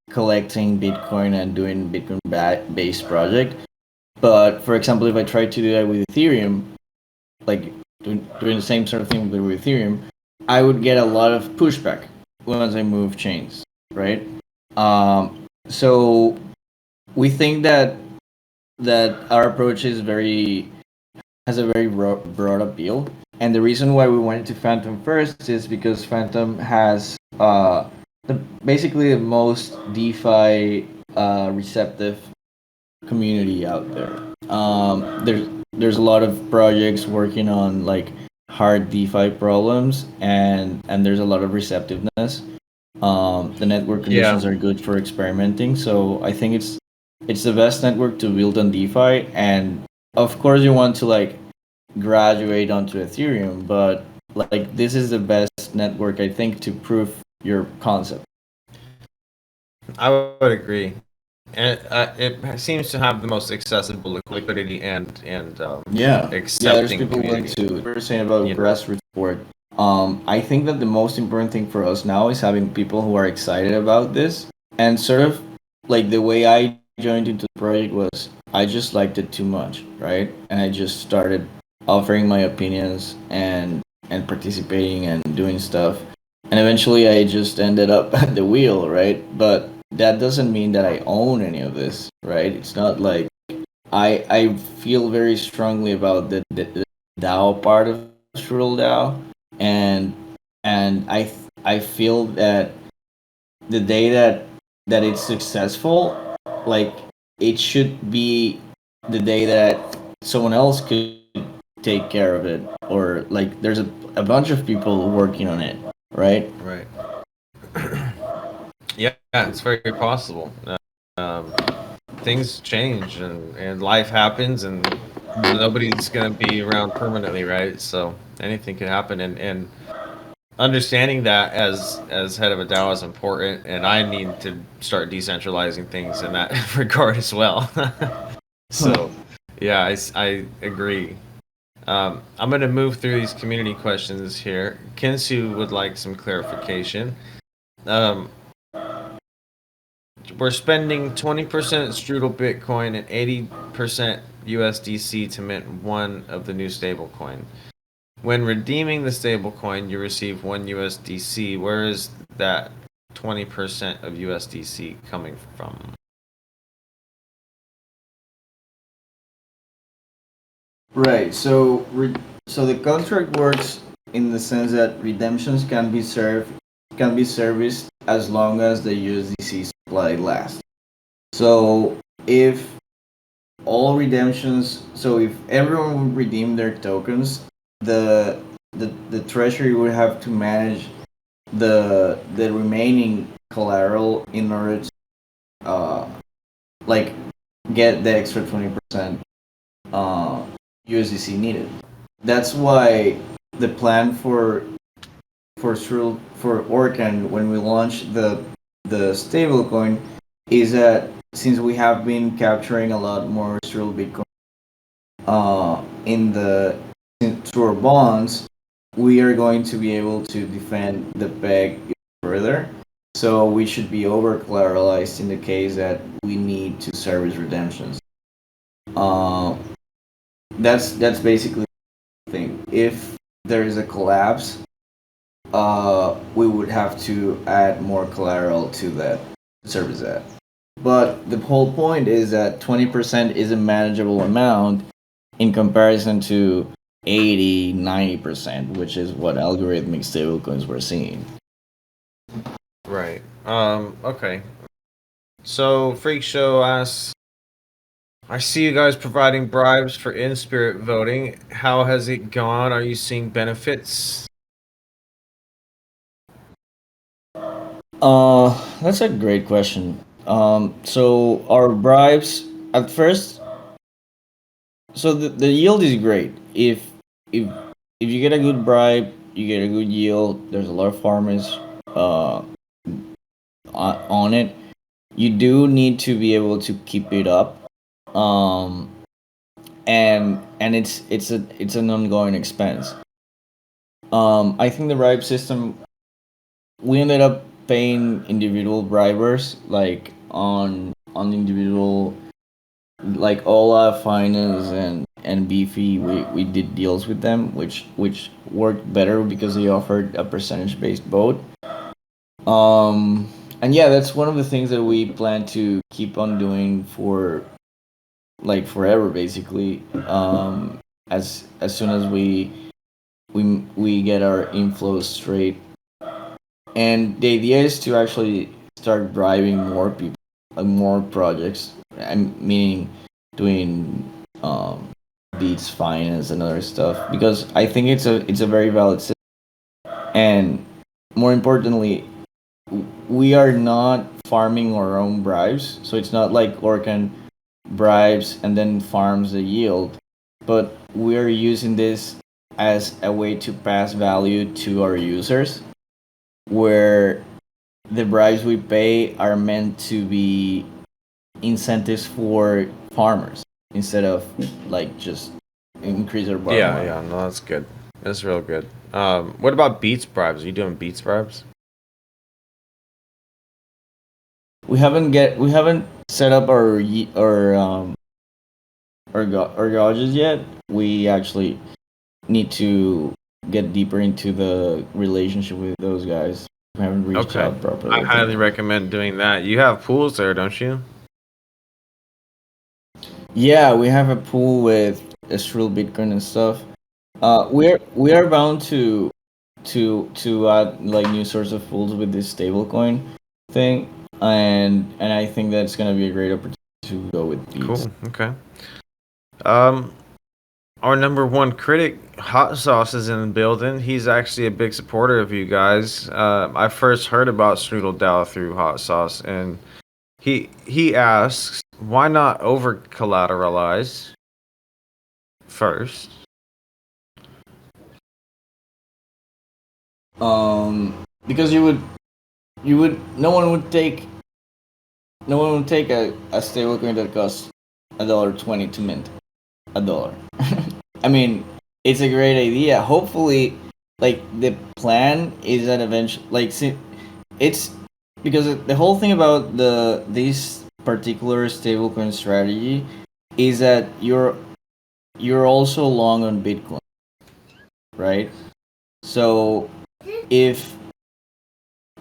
collecting Bitcoin and doing Bitcoin based project. But for example, if I try to do that with Ethereum, like doing the same sort of thing with Ethereum, I would get a lot of pushback once I move chains, right? So we think that our approach is has a very broad appeal, and the reason why we went to Fantom first is because Fantom has basically the most DeFi receptive community out there. There's a lot of projects working on like hard DeFi problems, and there's a lot of receptiveness. The network conditions are good for experimenting, so I think it's the best network to build on DeFi. And of course, you want to like graduate onto Ethereum, but like this is the best network I think to prove your concept. I would agree, and it seems to have the most accessible liquidity and There's accepting people willing community. to. We were saying about grassroots support. I think that the most important thing for us now is having people who are excited about this, and sort of like the way I joined into the project was I just liked it too much, right? And I just started offering my opinions and participating and doing stuff, and eventually I just ended up at the wheel, right? But that doesn't mean that I own any of this, right? It's not like I feel very strongly about the DAO part of Strudel DAO, and I feel that the day that it's successful, like it should be the day that someone else could take care of it, or like there's a bunch of people working on it, right? Right. Yeah, it's very possible. Um, Things change and life happens, and nobody's going to be around permanently, right? So anything can happen, and understanding that as head of a DAO is important, and I need to start decentralizing things in that regard as well. So yeah, I agree. I'm going to move through these community questions here. Kinsu would like some clarification. Um, we're spending 20% Strudel Bitcoin and 80% USDC to mint one of the new stablecoin. When redeeming the stablecoin, you receive one USDC. Where is that 20% of USDC coming from? Right. So the contract works in the sense that redemptions can be serviced as long as the USDC supply lasts. So if if everyone would redeem their tokens, the treasury would have to manage the remaining collateral in order to like get the extra 20% USDC needed. That's why the plan for Orcan when we launched the stablecoin is that since we have been capturing a lot more Strudel Bitcoin in the through our bonds, we are going to be able to defend the peg further. So we should be over collateralized in the case that we need to service redemptions. Uh, that's basically the thing. If there is a collapse, we would have to add more collateral to that service that. But the whole point is that 20% is a manageable amount in comparison to 80, 90%, which is what algorithmic stablecoins were seeing. Right. Okay. So Freak Show asks, I see you guys providing bribes for in-spirit voting. How has it gone? Are you seeing benefits? That's a great question. So our bribes at first, so the yield is great. If if you get a good bribe, you get a good yield. There's a lot of farmers on it. You do need to be able to keep it up. Um, and it's an ongoing expense. I think the bribe system, we ended up paying individual bribers like on individual, like Ola Finance and Beefy. We did deals with them, which worked better because they offered a percentage based vote. And yeah, that's one of the things that we plan to keep on doing for like forever, basically. As soon as we get our inflows straight, and the idea is to actually start driving more people, more projects. I'm meaning doing beats finance and other stuff, because I think it's a very valid system. And more importantly, we are not farming our own bribes, so it's not like Orcan bribes and then farms the yield, but we're using this as a way to pass value to our users, where the bribes we pay are meant to be incentives for farmers instead of like just increase their bottom Yeah, line. yeah, no, that's good. That's real good. What about Beats bribes? Are you doing Beats bribes? We haven't set up our gauges yet. We actually need to get deeper into the relationship with those guys. We haven't reached Okay. out properly I with highly them. recommend doing that. You have pools there, don't you? Yeah, we have a pool with Strudel Bitcoin and stuff. We are bound to add like new sorts of pools with this stablecoin thing, and I think that's gonna be a great opportunity to go with Beats. Cool. Okay. Um, our number one critic, Hot Sauce, is in the building. He's actually a big supporter of you guys. I first heard about StrudelDAO through Hot Sauce, and he asks, why not over collateralize first? Because no one would take a stablecoin that costs $1.20 to mint $1. I mean, it's a great idea. Hopefully, like the plan is that eventually, like, see, it's because the whole thing about this particular stablecoin strategy is that you're also long on Bitcoin, right? So if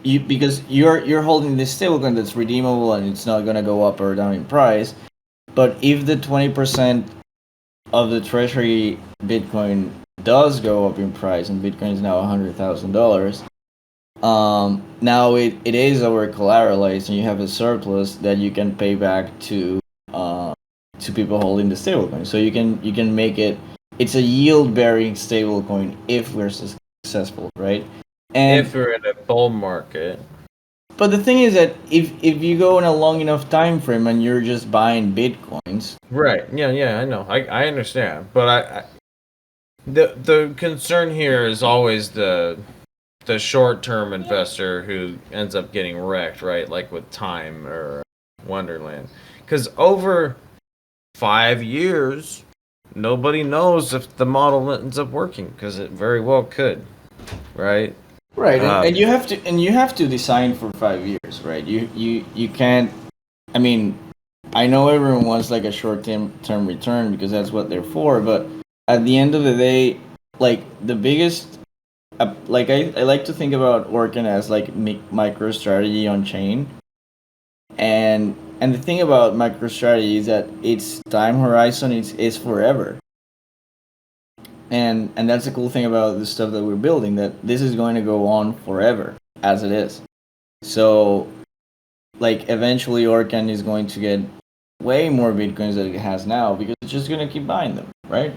you, because you're holding this stablecoin that's redeemable and it's not gonna go up or down in price, but if the 20% of the treasury Bitcoin does go up in price and Bitcoin is now $100,000, now it is over collateralized and you have a surplus that you can pay back to people holding the stablecoin. So you can make it, it's a yield bearing stablecoin if we're successful, right? And If we're in a bull market. but the thing is that if you go in a long enough time frame and you're just buying bitcoins. Right. Yeah, yeah, I know. I understand. But the concern here is always the short term investor who ends up getting wrecked, right? Like with time or wonderland. Because over 5 years, nobody knows if the model ends up working, because it very well could, right? Right, and you have to design for 5 years, right? You can't. I mean, I know everyone wants like a short term return because that's what they're for, but at the end of the day, like the biggest, like I like to think about working as like micro strategy on chain, and the thing about micro strategy is that its time horizon is forever. And that's the cool thing about the stuff that we're building, that this is going to go on forever as it is. So like eventually Orcan is going to get way more bitcoins than it has now because it's just going to keep buying them, right?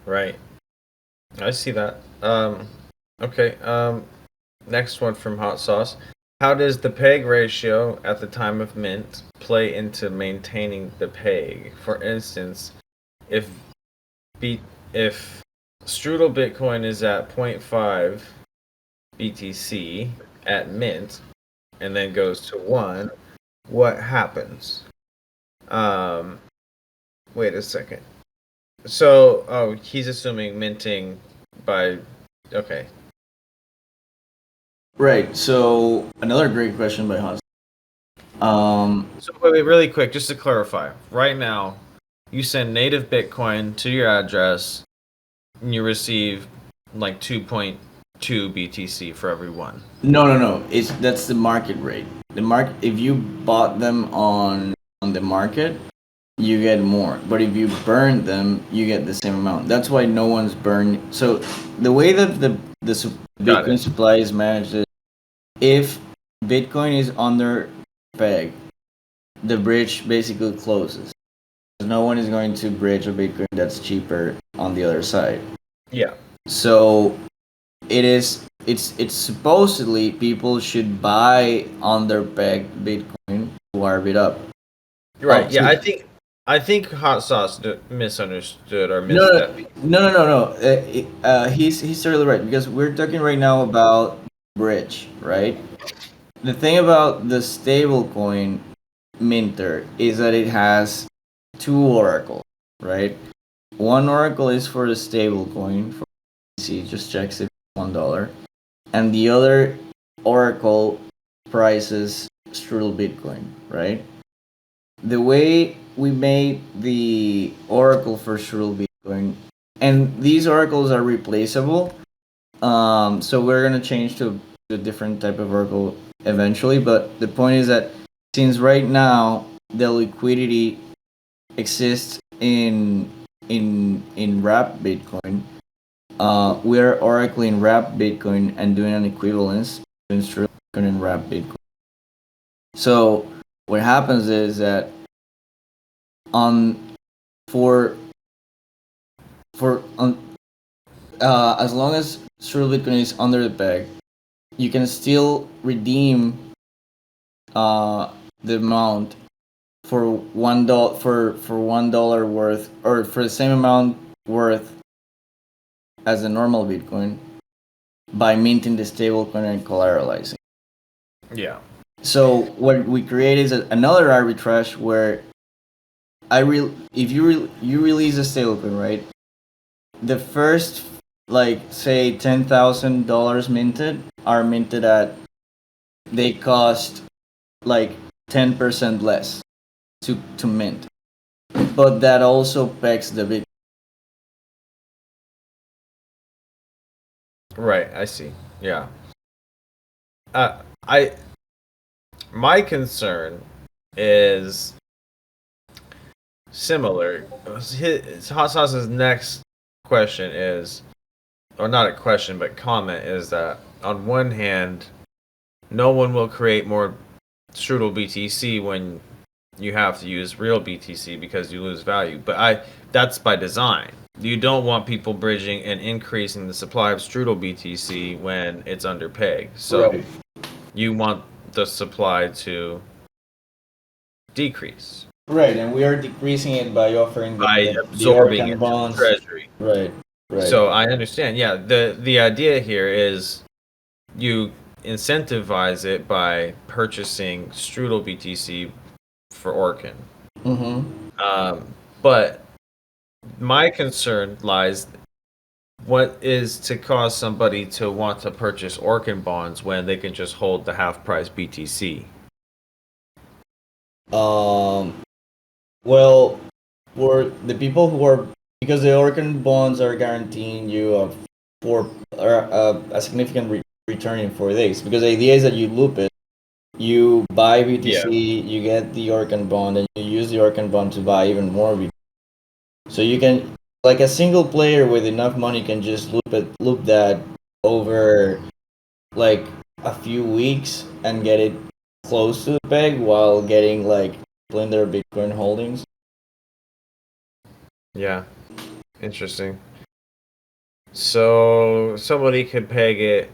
Right. I see that. Okay. Next one from Hot Sauce. How does the peg ratio at the time of mint play into maintaining the peg? For instance, if B, if Strudel Bitcoin is at 0.5 BTC at mint and then goes to 1, what happens? Um, Wait a second. So, oh, he's assuming minting by. Okay. Right. So another great question by Hans. So, wait, really quick, just to clarify. Right now, you send native Bitcoin to your address, and you receive like 2.2 BTC for every one. No. That's the market rate. The market, if you bought them on the market, you get more. But if you burn them, you get the same amount. That's why no one's burned. So the way that the Bitcoin supply is managed is, if Bitcoin is under peg, the bridge basically closes. No one is going to bridge a Bitcoin that's cheaper on the other side. Yeah. So it's supposedly people should buy under peg Bitcoin to arb it up. Right. Yeah, I think Hot Sauce misunderstood or missed No, that. no. He's totally right because we're talking right now about bridge, right? The thing about the stablecoin Minter is that it has two oracles, right? One oracle is for the stablecoin, for BTC, just checks if $1, and the other oracle prices Strudel Bitcoin, right? The way we made the oracle for Strudel Bitcoin, and these oracles are replaceable. So we're gonna change to a different type of oracle eventually. But the point is that since right now the liquidity exists in wrap Bitcoin, we're oracling wrap Bitcoin and doing an equivalence between Strudel Bitcoin and wrap Bitcoin. So what happens is that on for on as long as Strudel Bitcoin is under the peg, you can still redeem the amount for $1 for $1 worth, or for the same amount worth as a normal Bitcoin, by minting the stablecoin and collateralizing. Yeah. So what we create is another arbitrage where if you release a stablecoin, right? The first, like, say $10,000 minted are minted at, they cost like 10% less to mint, but that also pegs the bit. Right, I see. Yeah. I My concern is similar. Hot Sauce's next question is, or not a question, but comment is that on one hand, no one will create more Strudel BTC when you have to use real BTC because you lose value. But that's by design. You don't want people bridging and increasing the supply of Strudel BTC when it's under peg. So Right. you want the supply to decrease Right, and we are decreasing it by offering by the absorbing Orcan it to the bonds. treasury. Right. So I understand. Yeah, the idea here is you incentivize it by purchasing Strudel BTC for Orkin. But my concern lies what is to cause somebody to want to purchase Orkin bonds when they can just hold the half price BTC? Well, for the people who are, because the Orkin bonds are guaranteeing you a significant return in 4 days. Because the idea is that you loop it, you buy BTC, you get the Orkin bond, and you use the Orkin bond to buy even more BTC. So you can, like a single player with enough money, can just loop that over like a few weeks and get it close to the peg while getting like in their Bitcoin holdings. Yeah, interesting. So somebody could peg it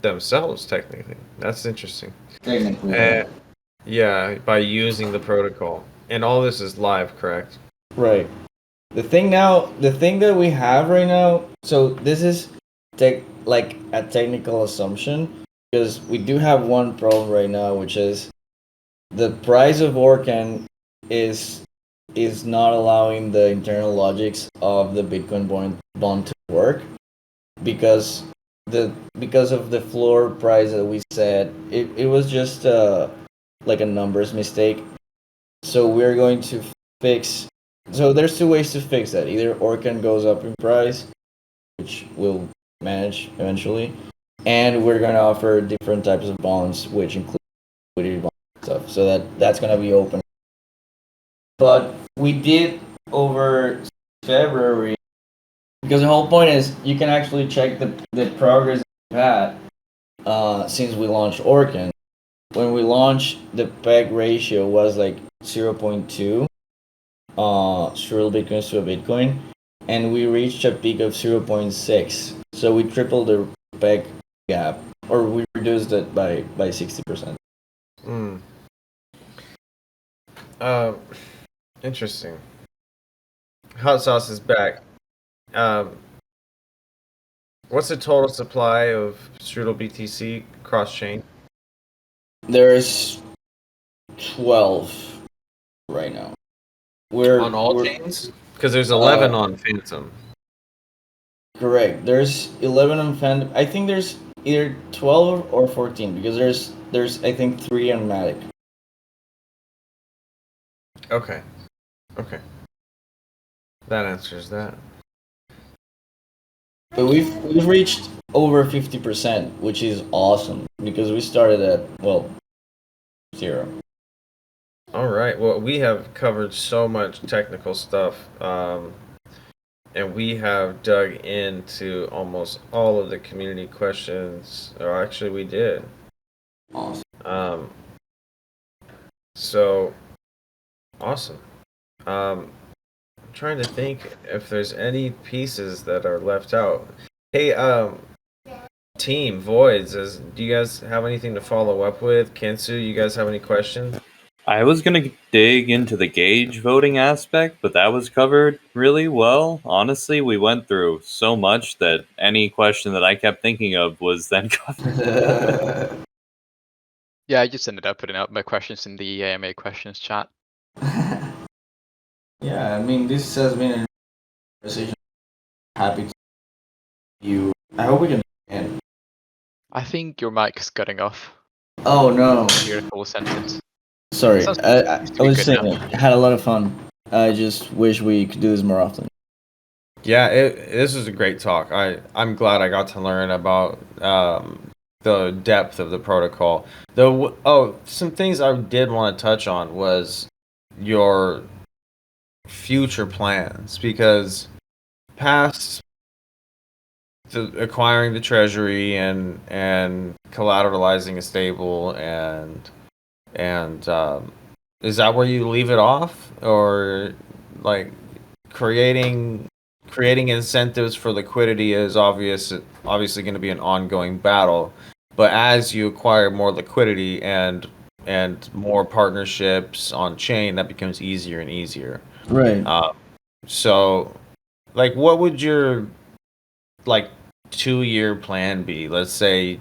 themselves, technically. That's interesting. Technically, Yeah, by using the protocol. And all this is live, correct? right. The thing that we have right now, so this is like a technical assumption, because we do have one problem right now, which is the price of Orcan is not allowing the internal logics of the Bitcoin bond to work, because because of the floor price that we set. It was just like a numbers mistake. So we're going to fix. So there's two ways to fix that. Either Orcan goes up in price, which we'll manage eventually, and we're going to offer different types of bonds, which include liquidity bonds and stuff. So that's going to be open. But we did over February, because the whole point is you can actually check the progress we've had since we launched Orcan. When we launched, the peg ratio was like 0.2 Strudel Bitcoins to a Bitcoin, and we reached a peak of 0.6. So we tripled the peg gap, or we reduced it by 60%. Hmm. Interesting. Hot sauce is back. Um, what's the total supply of Strudel BTC cross chain? There's 12 right now. On all We're chains? Because there's 11 on Fantom. correct. There's 11 on Fantom. I think there's either 12 or 14, because there's I think 3 on Matic. Okay. Okay. That answers that. But we've reached over 50%, which is awesome, because we started at, well, 0. All right. Well, we have covered so much technical stuff, and we have dug into almost all of the community questions. Or actually, we did. Awesome. So awesome. I'm trying to think if there's any pieces that are left out. Hey, team Voids, do you guys have anything to follow up with? Kensu, you guys have any questions? I was going to dig into the gauge voting aspect, but that was covered really well. Honestly, we went through so much that any question that I kept thinking of was then covered. Yeah, I just ended up putting up my questions in the AMA questions chat. Yeah, I mean, this has been a conversation. Happy to you. I hope we can end. I think your mic is cutting off. Oh no. Hear the full sentence. Sorry, Sounds I to be was good saying enough. I had a lot of fun. I just wish we could do this more often. Yeah, this was a great talk. I'm glad I got to learn about the depth of the protocol. Some things I did want to touch on was your future plans, because past acquiring the treasury and collateralizing a stable and is that where you leave it off, or like creating incentives for liquidity is obviously going to be an ongoing battle, but as you acquire more liquidity and more partnerships on chain, that becomes easier and easier. Right. So like what would your like 2-year plan be? Let's say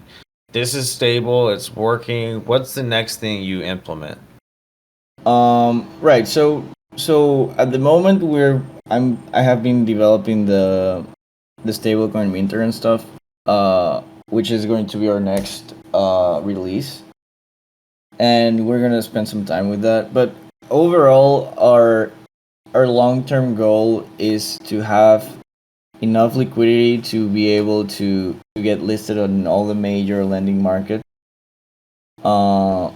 this is stable, it's working. What's the next thing you implement? Right. So at the moment I have been developing the stablecoin minter and stuff, which is going to be our next release, and we're gonna spend some time with that. But overall, our long term goal is to have enough liquidity to be able to get listed on all the major lending markets. Uh,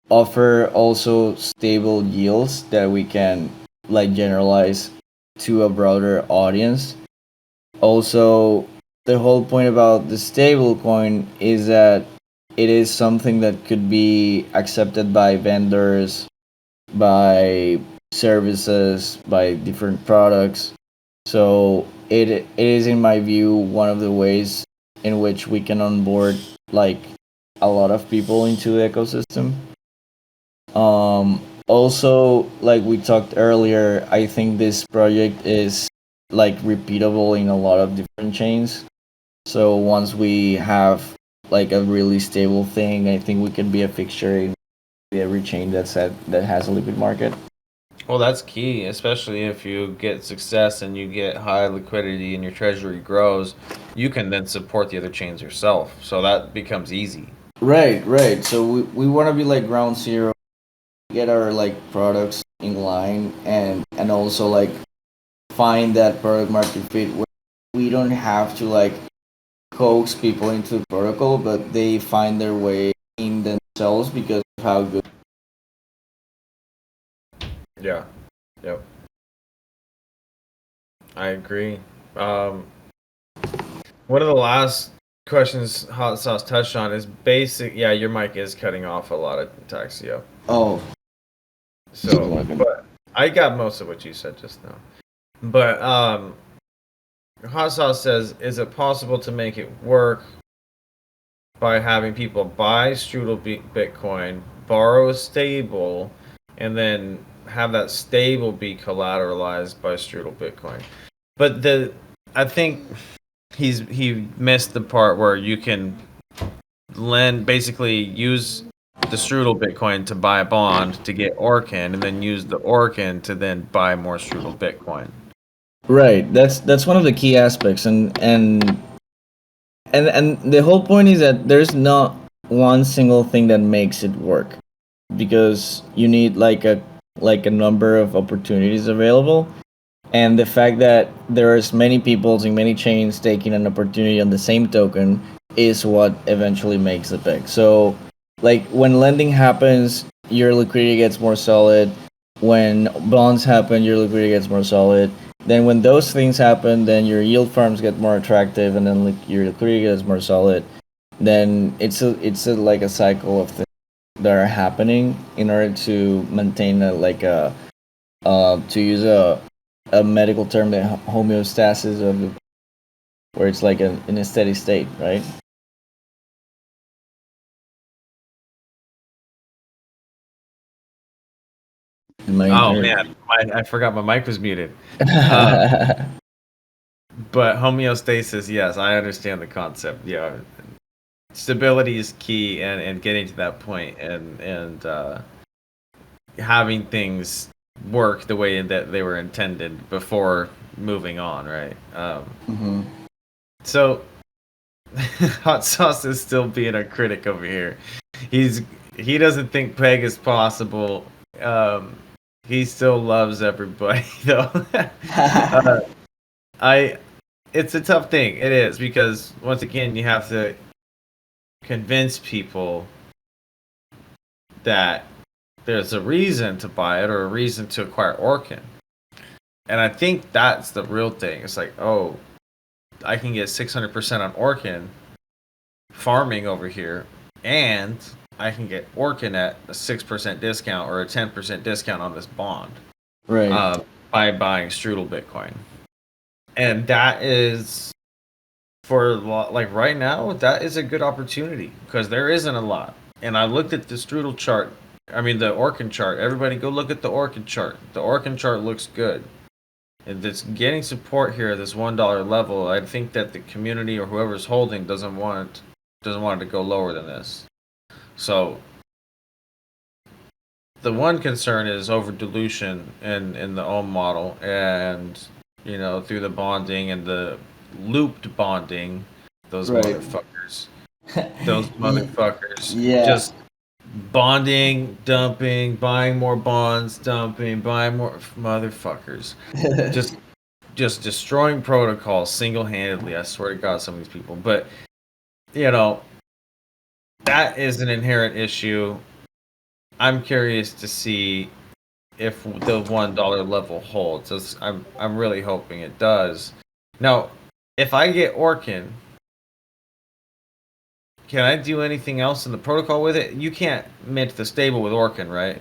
Offer also stable yields that we can like generalize to a broader audience. Also, the whole point about the stable coin is that it is something that could be accepted by vendors, by services, by different products. So it is, in my view, one of the ways in which we can onboard like a lot of people into the ecosystem. Also, like we talked earlier, I think this project is like repeatable in a lot of different chains. So once we have like a really stable thing, I think we can be a fixture in every chain that has a liquid market. Well, that's key, especially if you get success and you get high liquidity and your treasury grows, you can then support the other chains yourself. So that becomes easy. Right, right. So we want to be like ground zero, get our like products in line, and also like find that product market fit where we don't have to like coax people into the protocol, but they find their way in themselves because of how good. Yeah. Yep. I agree. Um, One of the last questions Hot Sauce touched on is basic. Yeah, your mic is cutting off a lot of Taxio. Oh, So, but I got most of what you said just now. But Hot Sauce says, is it possible to make it work by having people buy Bitcoin, borrow a stable, and then have that stable be collateralized by Strudel Bitcoin? But I think he missed the part where you can basically use the Strudel Bitcoin to buy a bond to get Orkin, and then use the Orkin to then buy more Strudel Bitcoin. right. That's one of the key aspects, and the whole point is that there's not one single thing that makes it work, because you need like a number of opportunities available, and the fact that there's many peoples in many chains taking an opportunity on the same token is what eventually makes the pick. So like when lending happens, your liquidity gets more solid. When bonds happen, your liquidity gets more solid. Then when those things happen, then your yield farms get more attractive, and then like your liquidity gets more solid. Then it's a like a cycle of things that are happening in order to maintain a like a to use a medical term, the homeostasis of the, where it's like in a steady state, right? In my Oh internet. man, I forgot my mic was muted. But homeostasis, yes, I understand the concept. Yeah, stability is key, and getting to that point, and having things work the way that they were intended before moving on, right? Hmm. So Hot Sauce is still being a critic over here. He's he doesn't think Peg is possible. Um, he still loves everybody though. I It's a tough thing. It is, because once again you have to convince people that there's a reason to buy it or a reason to acquire Orkin. And I think that's the real thing. It's like, oh, I can get 600% on Orkin farming over here, and I can get Orkin at a 6% discount or a 10% discount on this bond Right. by buying Strudel Bitcoin. And that is, for like right now, that is a good opportunity because there isn't a lot. And I looked at the Strudel chart. I mean, the Orkin chart. Everybody go look at the Orkin chart. The Orkin chart looks good. And it's getting support here at this $1 level. I think that the community or whoever's holding doesn't want doesn't want it to go lower than this. So the one concern is over dilution in the ohm model, and through the bonding and the looped bonding, those Right. motherfuckers, those motherfuckers, Yeah. just bonding, dumping, buying more bonds, dumping, buying more motherfuckers, just destroying protocols single-handedly. I swear to God, some of these people, but that is an inherent issue. I'm curious to see if the $1 level holds. I'm really hoping it does. Now, if I get Orkin, can I do anything else in the protocol with it? You can't mint the stable with Orkin, right?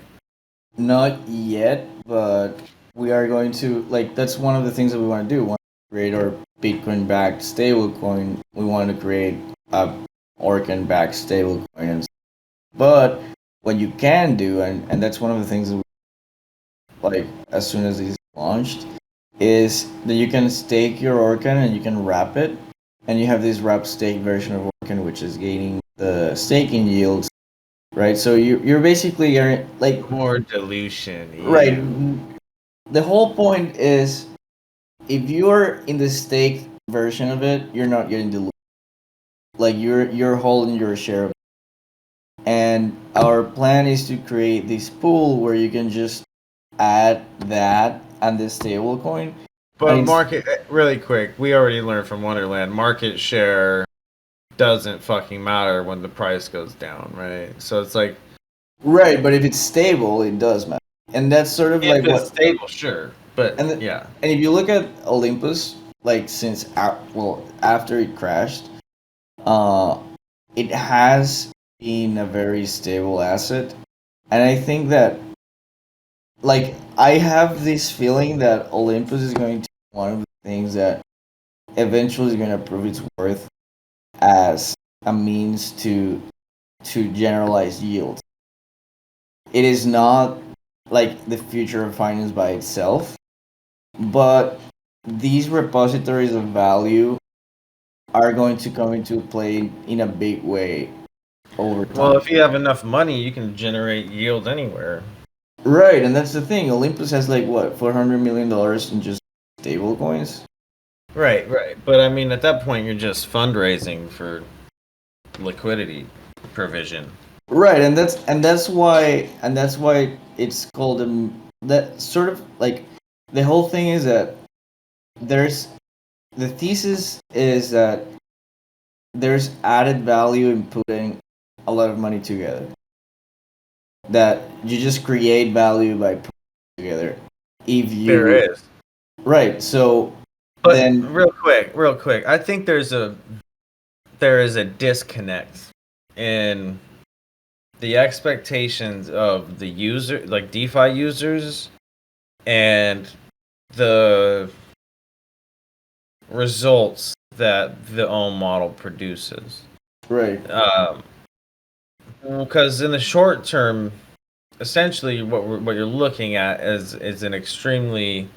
Not yet, but we are going to, like, that's one of the things that we want to do. We want to create our Bitcoin backed stablecoin. We want to create a Orkin backed stablecoin. But what you can do, and that's one of the things that we, like, as soon as it's launched, is that you can stake your Orkin and you can wrap it, and you have this wrap stake version of Orkin, which is gaining the staking yields, right? So you're basically like More dilution. right. Ew. The whole point is, if you're in the staked version of it, you're not getting diluted. Like you're holding your share of it. And our plan is to create this pool where you can just add that and the stable coin. But market, really quick, we already learned from Wonderland, market share doesn't fucking matter when the price goes down, right? So it's like, Right, but if it's stable, it does matter. And that's sort of like if it's what. stable, sure, but yeah. And if you look at Olympus, like since after it crashed, it has been a very stable asset, and I think that, like, I have this feeling that Olympus is going to be one of the things that eventually is going to prove its worth as a means to generalize yield. It is not like the future of finance by itself, but these repositories of value are going to come into play in a big way over time. Well, if you have enough money, you can generate yield anywhere. Right, and that's the thing. Olympus has like what, $400 million in just stable coins. Right. But I mean, at that point, you're just fundraising for liquidity provision. Right, and that's why it's called that sort of like the whole thing is that there's the thesis is that there's added value in putting a lot of money together. That you just create value by putting it together. If you There is. Right, so But then real quick, I think there is a disconnect in the expectations of the user, like DeFi users, and the results that the own model produces. right. Because in the short term, essentially what you're looking at is an extremely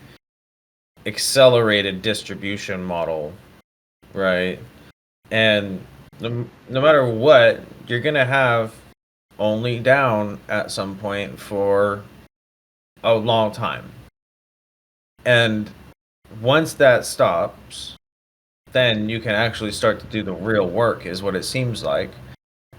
accelerated distribution model, right? And no matter what, you're gonna have only down at some point for a long time. And once that stops, then you can actually start to do the real work, is what it seems like.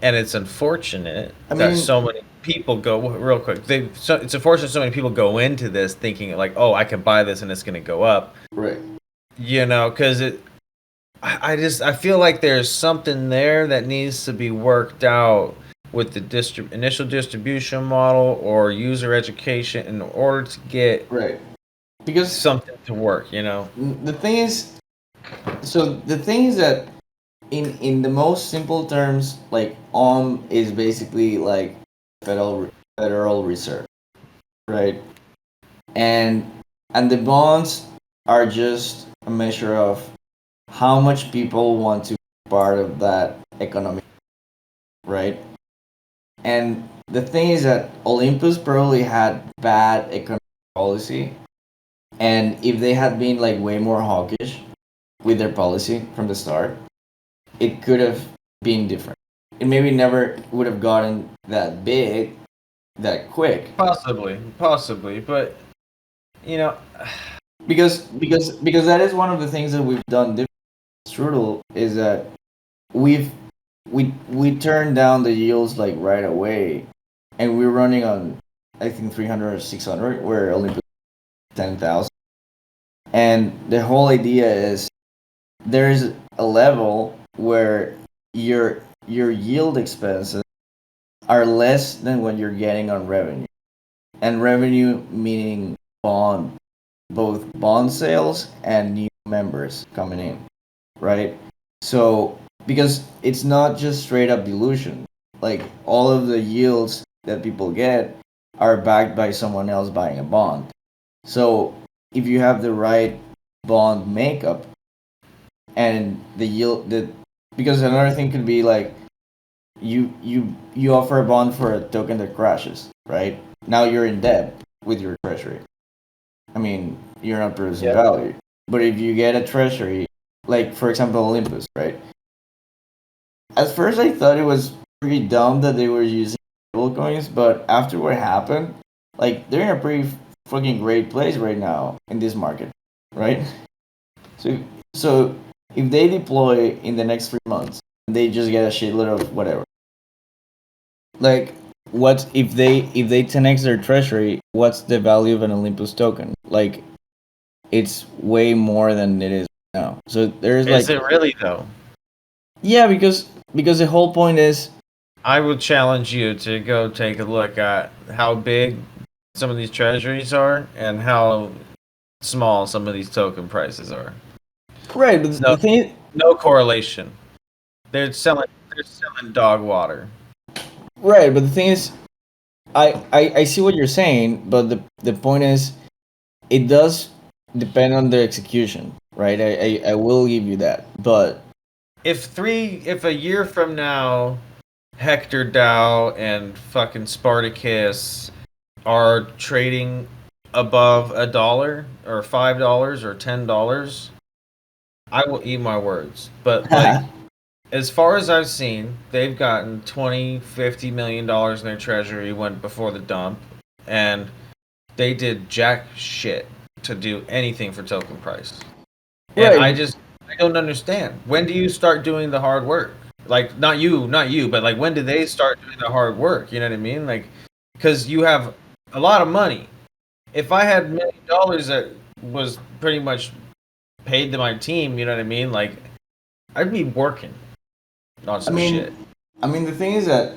And it's unfortunate that so many people go real quick. It's unfortunate so many people go into this thinking like, oh, I can buy this and it's going to go up. Right. Because I feel like there's something there that needs to be worked out with the initial distribution model or user education in order to get because something to work. The thing is, that in the most simple terms, like is basically like Federal Reserve, right? And the bonds are just a measure of how much people want to be part of that economic, right? And the thing is that Olympus probably had bad economic policy, and if they had been like way more hawkish with their policy from the start, it could have been different. it maybe never would have gotten that big that quick. Possibly, but you know, Because that is one of the things that we've done different with Strudel is that we've we turned down the yields like right away, and we're running on I think 300 or 600 where Olympus 10,000, and the whole idea is there's a level where your yield expenses are less than what you're getting on revenue, and revenue meaning bond both bond sales and new members coming in, right? So because it's not just straight up dilution, like all of the yields that people get are backed by someone else buying a bond. So if you have the right bond makeup and the yield that because another thing could be like you offer a bond for a token that crashes, right? Now you're in debt with your treasury. I mean, you're not producing value. But if you get a treasury, like for example Olympus, right? At first I thought it was pretty dumb that they were using stable coins, but after what happened, like they're in a pretty fucking great place right now in this market, right? So so if they deploy in the next 3 months, they just get a shitload of whatever. Like what if they 10x their treasury, what's the value of an Olympus token? Like it's way more than it is now. So there's like is it really though? yeah, because the whole point is I would challenge you to go take a look at how big some of these treasuries are and how small some of these token prices are. right, but No, the thing no correlation. They're selling dog water. right, but the thing is I see what you're saying, but the point is it does depend on the execution, right? I will give you that. But If a year from now Hector Dow and fucking Spartacus are trading above $1 or $5 or $10, I will eat my words. But like as far as I've seen, they've gotten 20, $50 million in their treasury went before the dump, and they did jack shit to do anything for token price. And right, I don't understand. When do you start doing the hard work? Like not you, but like when do they start doing the hard work? You know what I mean? Like because you have a lot of money. If I had $1 million that was pretty much paid to my team, you know what I mean? Like I'd be working on I some shit. mean I mean the thing is that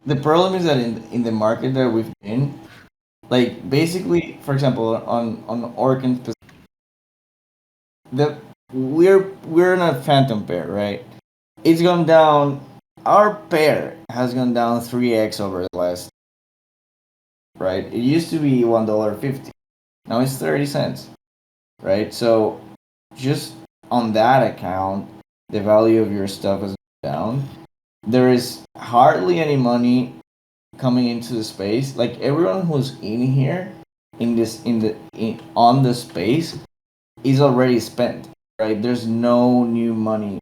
the problem is that in the market that we've been, like basically, for example, on Orkin, the we're in a phantom pair, right? It's gone down. Our pair has gone down 3x over the last. Right, it used to be $1.50. Now it's 30 cents. Right, so just on that account, the value of your stuff is down. There is hardly any money coming into the space. Like everyone who's in here on the space is already spent, right? There's no new money.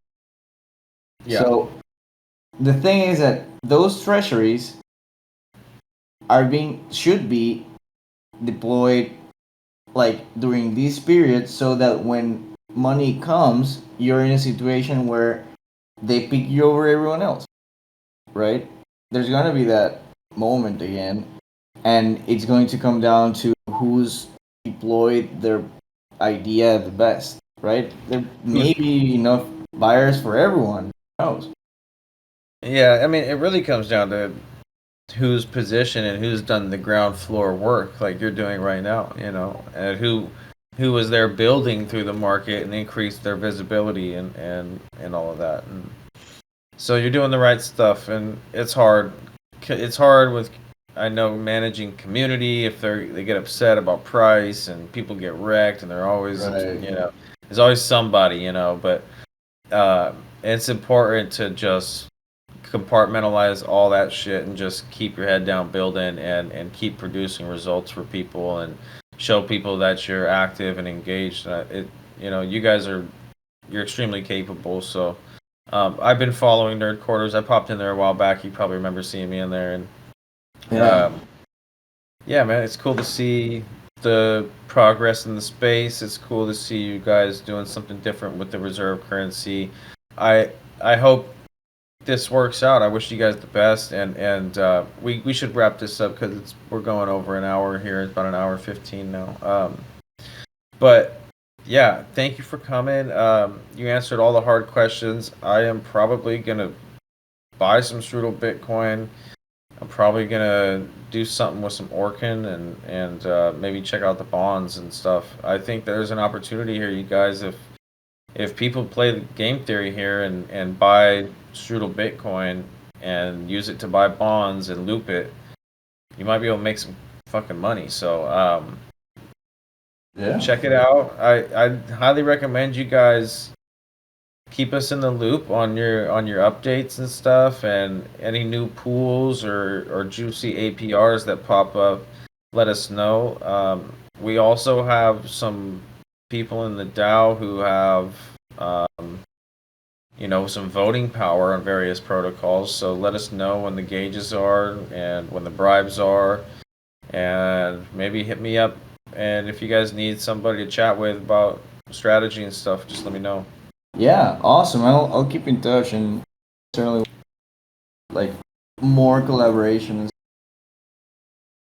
Yeah. So the thing is that those treasuries are being should be deployed like during this period so that when money comes, you're in a situation where they pick you over everyone else, right? There's gonna be that moment again, and it's going to come down to who's deployed their idea the best, right? There may be enough buyers for everyone. Who knows? Yeah, I mean, it really comes down to who's positioned and who's done the ground floor work, like you're doing right now, and who was there building through the market and increased their visibility and all of that. And so you're doing the right stuff, and it's hard. It's hard with I know managing community if they get upset about price and people get wrecked and they're always Right. there's always somebody but it's important to just compartmentalize all that shit and just keep your head down building and keep producing results for people and show people that you're active and engaged. You guys you're extremely capable, so I've been following Nerd Quarters. I popped in there a while back. You probably remember seeing me in there, and Yeah. yeah, man, it's cool to see the progress in the space. It's cool to see you guys doing something different with the reserve currency. I I hope this works out. I wish you guys the best, and we should wrap this up because we're going over an hour here. It's about an hour 15 now. But yeah, thank you for coming. You answered all the hard questions. I am probably gonna buy some Strudel Bitcoin. I'm probably gonna do something with some Orkin and maybe check out the bonds and stuff. I think there's an opportunity here, you guys. If people play the game theory here and buy Strudel Bitcoin and use it to buy bonds and loop it, you might be able to make some fucking money. So Yeah. check it out. I highly recommend you guys keep us in the loop on your updates and stuff, and any new pools or juicy APRs that pop up, let us know. We also have some people in the DAO who have some voting power on various protocols, so let us know when the gauges are and when the bribes are, and maybe hit me up. And if you guys need somebody to chat with about strategy and stuff, just let me know. Yeah, awesome. I'll keep in touch and certainly like more collaborations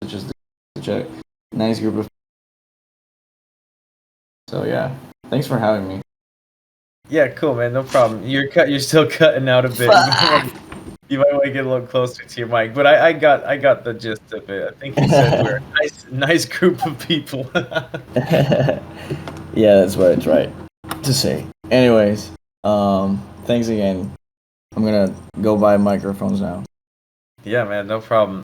such as such a nice group of. So yeah, thanks for having me. Yeah, cool, man. No problem. You're still cutting out a bit. You might want to get a little closer to your mic, but I got the gist of it. I think you said we're a nice group of people. Yeah, that's what I tried to say. Anyways, thanks again. I'm gonna go buy microphones now. Yeah, man, no problem.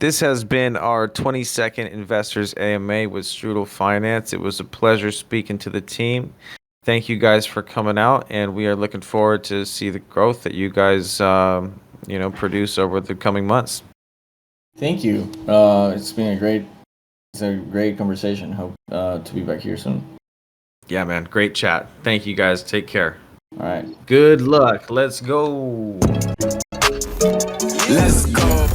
This has been our 22nd Investors AMA with Strudel Finance. It was a pleasure speaking to the team. Thank you guys for coming out, and we are looking forward to see the growth that you guys produce over the coming months. Thank you. It's a great conversation. Hope to be back here soon. Yeah, man, great chat. Thank you guys. Take care. All right. Good luck. Let's go. Let's go.